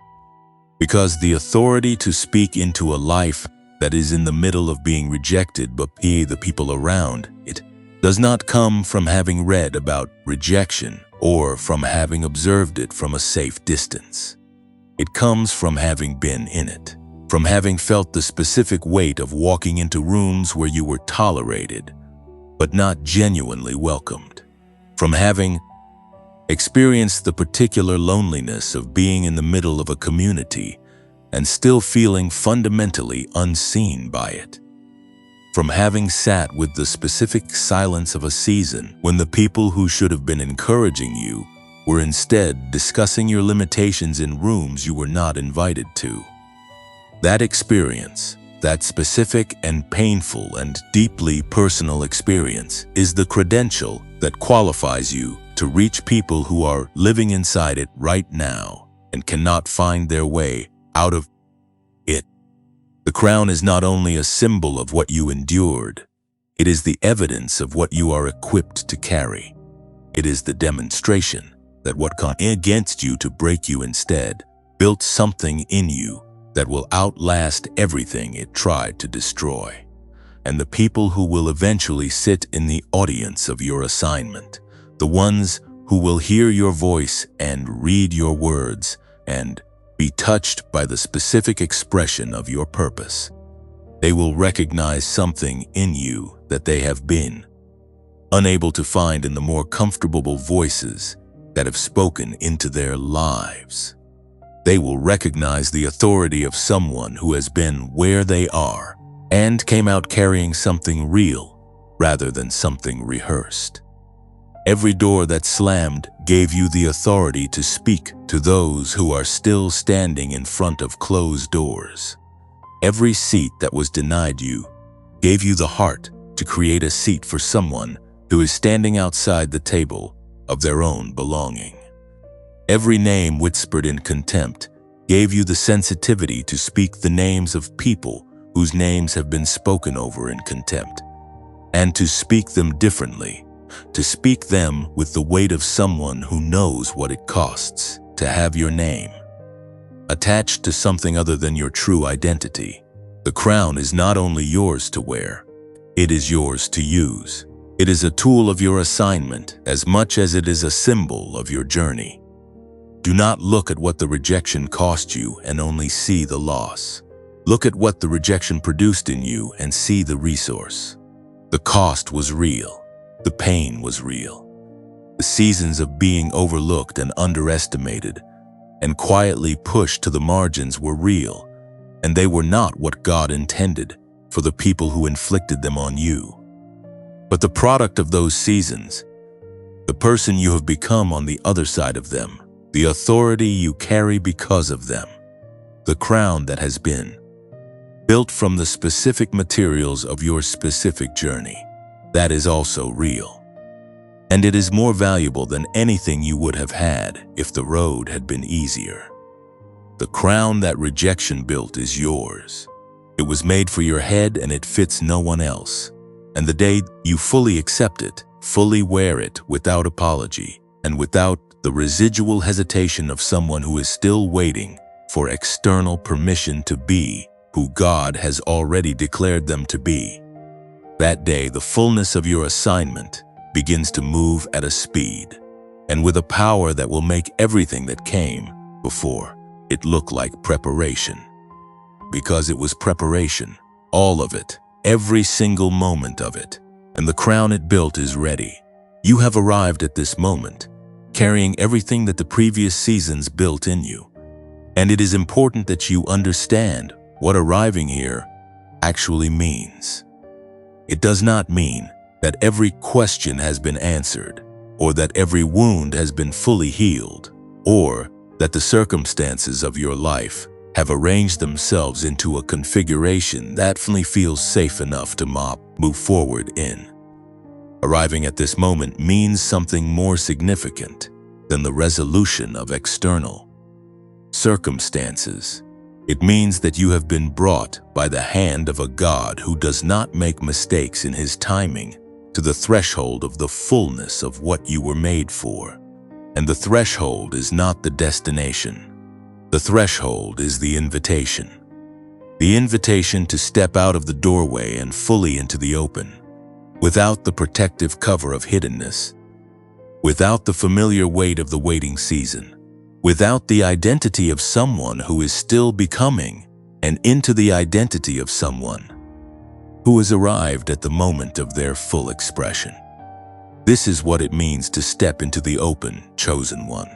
Because the authority to speak into a life that is in the middle of being rejected by the people around it does not come from having read about rejection or from having observed it from a safe distance. It comes from having been in it, from having felt the specific weight of walking into rooms where you were tolerated, but not genuinely welcomed, from having experienced the particular loneliness of being in the middle of a community and still feeling fundamentally unseen by it, from having sat with the specific silence of a season when the people who should have been encouraging you were instead discussing your limitations in rooms you were not invited to. That experience, that specific and painful and deeply personal experience, is the credential that qualifies you to reach people who are living inside it right now and cannot find their way out of it. The crown is not only a symbol of what you endured, It is the evidence of what you are equipped to carry. It is the demonstration that what came against you to break you instead built something in you that will outlast everything it tried to destroy. And the people who will eventually sit in the audience of your assignment, the ones who will hear your voice and read your words and be touched by the specific expression of your purpose, they will recognize something in you that they have been unable to find in the more comfortable voices that have spoken into their lives. They will recognize the authority of someone who has been where they are and came out carrying something real rather than something rehearsed. Every door that slammed gave you the authority to speak to those who are still standing in front of closed doors. Every seat that was denied you gave you the heart to create a seat for someone who is standing outside the table of their own belonging. Every name whispered in contempt gave you the sensitivity to speak the names of people whose names have been spoken over in contempt, and to speak them differently, to speak them with the weight of someone who knows what it costs to have your name attached to something other than your true identity. The crown is not only yours to wear, it is yours to use. It is a tool of your assignment as much as it is a symbol of your journey. Do not look at what the rejection cost you and only see the loss. Look at what the rejection produced in you and see the resource. The cost was real. The pain was real. The seasons of being overlooked and underestimated and quietly pushed to the margins were real, and they were not what God intended for the people who inflicted them on you. But the product of those seasons, the person you have become on the other side of them, the authority you carry because of them, the crown that has been built from the specific materials of your specific journey, that is also real. And it is more valuable than anything you would have had if the road had been easier. The crown that rejection built is yours. It was made for your head and it fits no one else. And the day you fully accept it, fully wear it without apology and without the residual hesitation of someone who is still waiting for external permission to be who God has already declared them to be, that day the fullness of your assignment begins to move at a speed and with a power that will make everything that came before it look like preparation. Because it was preparation, all of it, every single moment of it, and the crown it built is ready. You have arrived at this moment, carrying everything that the previous seasons built in you. And it is important that you understand what arriving here actually means. It does not mean that every question has been answered, or that every wound has been fully healed, or that the circumstances of your life have arranged themselves into a configuration that finally feels safe enough to move forward in. Arriving at this moment means something more significant than the resolution of external circumstances. It means that you have been brought by the hand of a God who does not make mistakes in his timing to the threshold of the fullness of what you were made for. And the threshold is not the destination. The threshold is the invitation. The invitation to step out of the doorway and fully into the open, without the protective cover of hiddenness, without the familiar weight of the waiting season, without the identity of someone who is still becoming, and into the identity of someone who has arrived at the moment of their full expression. This is what it means to step into the open, chosen one.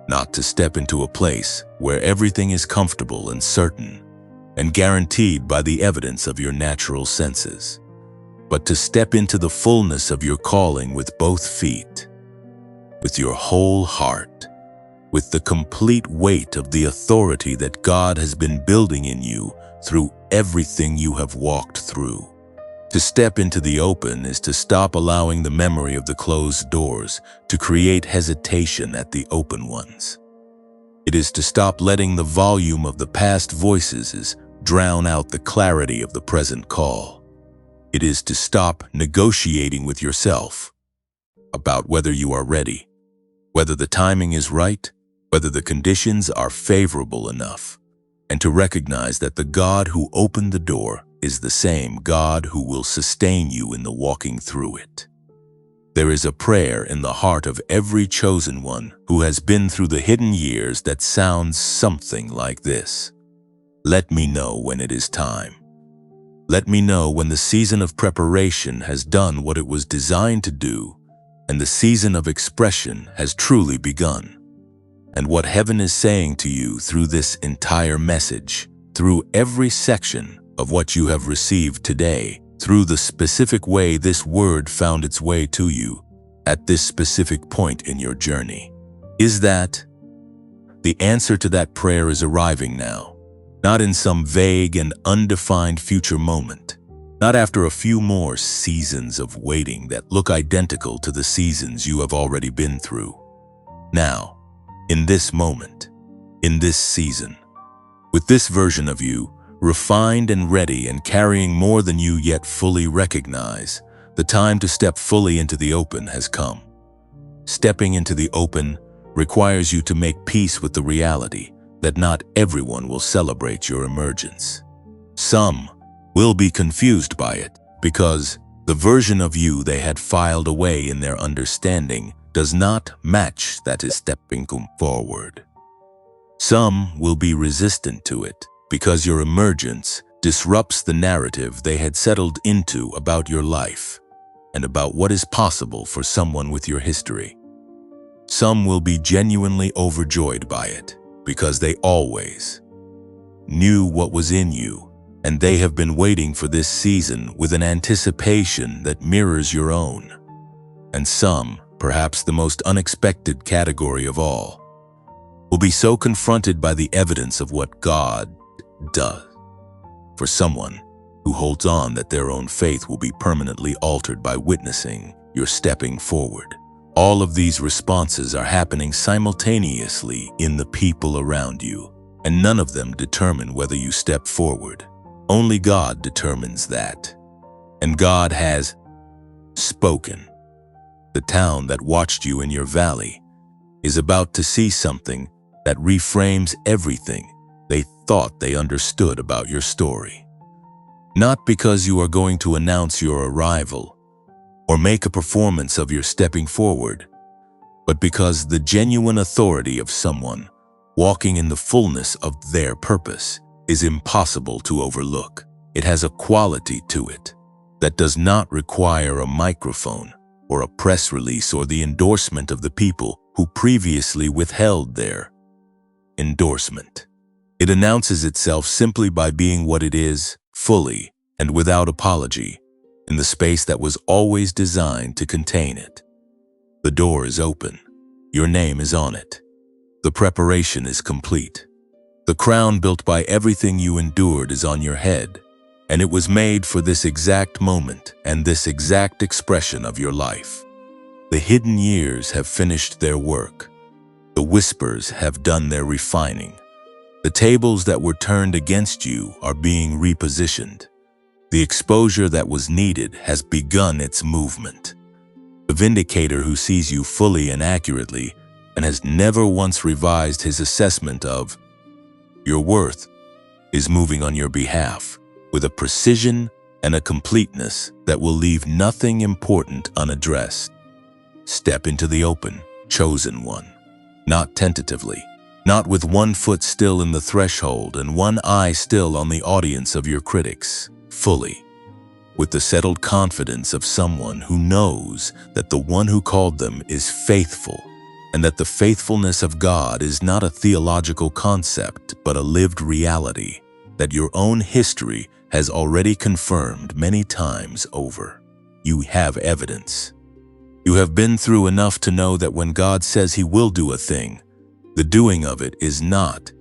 Not to step into a place where everything is comfortable and certain and guaranteed by the evidence of your natural senses, but to step into the fullness of your calling with both feet, with your whole heart, with the complete weight of the authority that God has been building in you through everything you have walked through. To step into the open is to stop allowing the memory of the closed doors to create hesitation at the open ones. It is to stop letting the volume of the past voices drown out the clarity of the present call. It is to stop negotiating with yourself about whether you are ready, whether the timing is right, whether the conditions are favorable enough, and to recognize that the God who opened the door is the same God who will sustain you in the walking through it. There is a prayer in the heart of every chosen one who has been through the hidden years that sounds something like this. Let me know when it is time. Let me know when the season of preparation has done what it was designed to do, and the season of expression has truly begun. And what heaven is saying to you through this entire message, through every section of what you have received today, through the specific way this word found its way to you at this specific point in your journey, is that the answer to that prayer is arriving now, not in some vague and undefined future moment, not after a few more seasons of waiting that look identical to the seasons you have already been through. Now, in this moment, in this season, with this version of you, refined and ready and carrying more than you yet fully recognize, the time to step fully into the open has come. Stepping into the open requires you to make peace with the reality that not everyone will celebrate your emergence. Some will be confused by it because the version of you they had filed away in their understanding does not match that is stepping forward. Some will be resistant to it because your emergence disrupts the narrative they had settled into about your life and about what is possible for someone with your history. Some will be genuinely overjoyed by it because they always knew what was in you, and they have been waiting for this season with an anticipation that mirrors your own. And some, perhaps the most unexpected category of all, will be so confronted by the evidence of what God does for someone who holds on that their own faith will be permanently altered by witnessing your stepping forward. All of these responses are happening simultaneously in the people around you, and none of them determine whether you step forward. Only God determines that. And God has spoken. The town that watched you in your valley is about to see something that reframes everything they thought they understood about your story. Not because you are going to announce your arrival or make a performance of your stepping forward, but because the genuine authority of someone walking in the fullness of their purpose is impossible to overlook. It has a quality to it that does not require a microphone or a press release or the endorsement of the people who previously withheld their endorsement. It announces itself simply by being what it is, fully and without apology, in the space that was always designed to contain it. The door is open. Your name is on it. The preparation is complete. The crown built by everything you endured is on your head, and it was made for this exact moment and this exact expression of your life. The hidden years have finished their work. The whispers have done their refining. The tables that were turned against you are being repositioned. The exposure that was needed has begun its movement. The vindicator who sees you fully and accurately and has never once revised his assessment of your worth is moving on your behalf with a precision and a completeness that will leave nothing important unaddressed. Step into the open, chosen one, not tentatively, not with one foot still in the threshold and one eye still on the audience of your critics, fully, with the settled confidence of someone who knows that the one who called them is faithful, and that the faithfulness of God is not a theological concept but a lived reality that your own history has already confirmed many times over. You have evidence. You have been through enough to know that when God says He will do a thing, the doing of it is not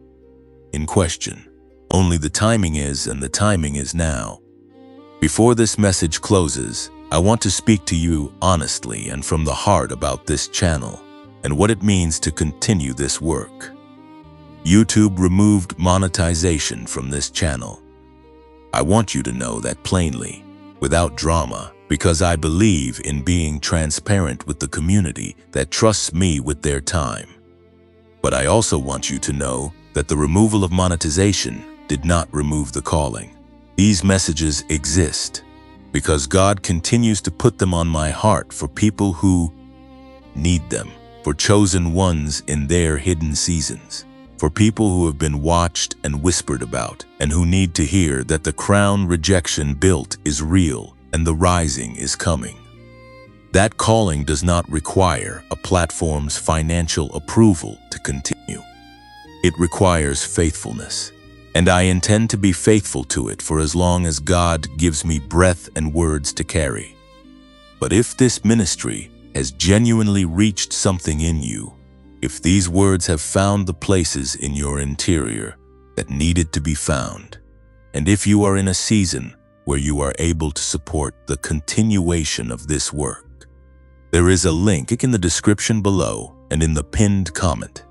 in question. Only the timing is, and the timing is now. Before this message closes, I want to speak to you honestly and from the heart about this channel and what it means to continue this work. YouTube removed monetization from this channel. I want you to know that plainly. without drama, because I believe in being transparent with the community that trusts me with their time. But I also want you to know that the removal of monetization did not remove the calling. These messages exist because God continues to put them on my heart for people who need them, for chosen ones in their hidden seasons, for people who have been watched and whispered about, and who need to hear that the crown rejection built is real and the rising is coming. That calling does not require a platform's financial approval to continue. It requires faithfulness, and I intend to be faithful to it for as long as God gives me breath and words to carry. But if this ministry has genuinely reached something in you, if these words have found the places in your interior that needed to be found, and if you are in a season where you are able to support the continuation of this work, there is a link in the description below and in the pinned comment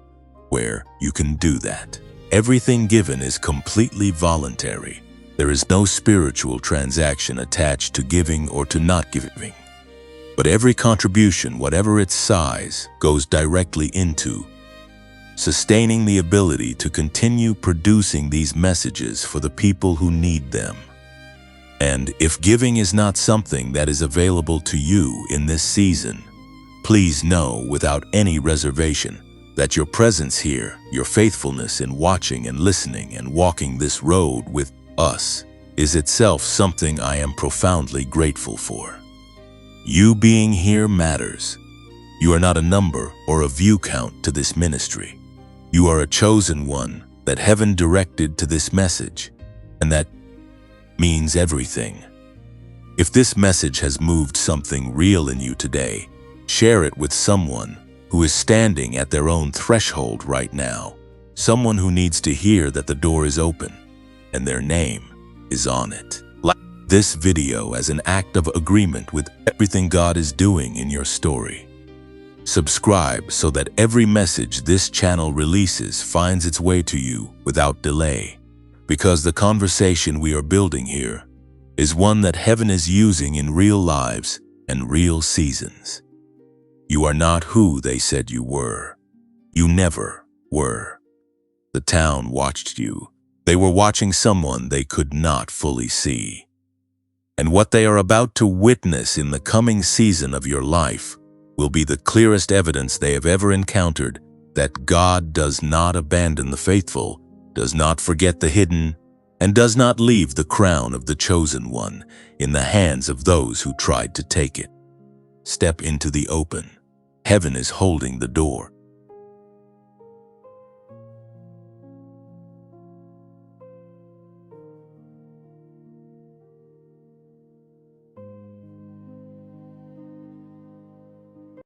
where you can do that. Everything given is completely voluntary. There is no spiritual transaction attached to giving or to not giving. But every contribution, whatever its size, goes directly into sustaining the ability to continue producing these messages for the people who need them. And if giving is not something that is available to you in this season, please know without any reservation that your presence here, your faithfulness in watching and listening and walking this road with us, is itself something I am profoundly grateful for. You being here matters. You are not a number or a view count to this ministry. You are a chosen one that heaven directed to this message, and that means everything. If this message has moved something real in you today, share it with someone who is standing at their own threshold right now, someone who needs to hear that the door is open and their name is on it. Like this video as an act of agreement with everything God is doing in your story. Subscribe so that every message this channel releases finds its way to you without delay, because the conversation we are building here is one that heaven is using in real lives and real seasons. You are not who they said you were. You never were. The town watched you. They were watching someone they could not fully see. And what they are about to witness in the coming season of your life will be the clearest evidence they have ever encountered that God does not abandon the faithful, does not forget the hidden, and does not leave the crown of the chosen one in the hands of those who tried to take it. Step into the open. Heaven is holding the door.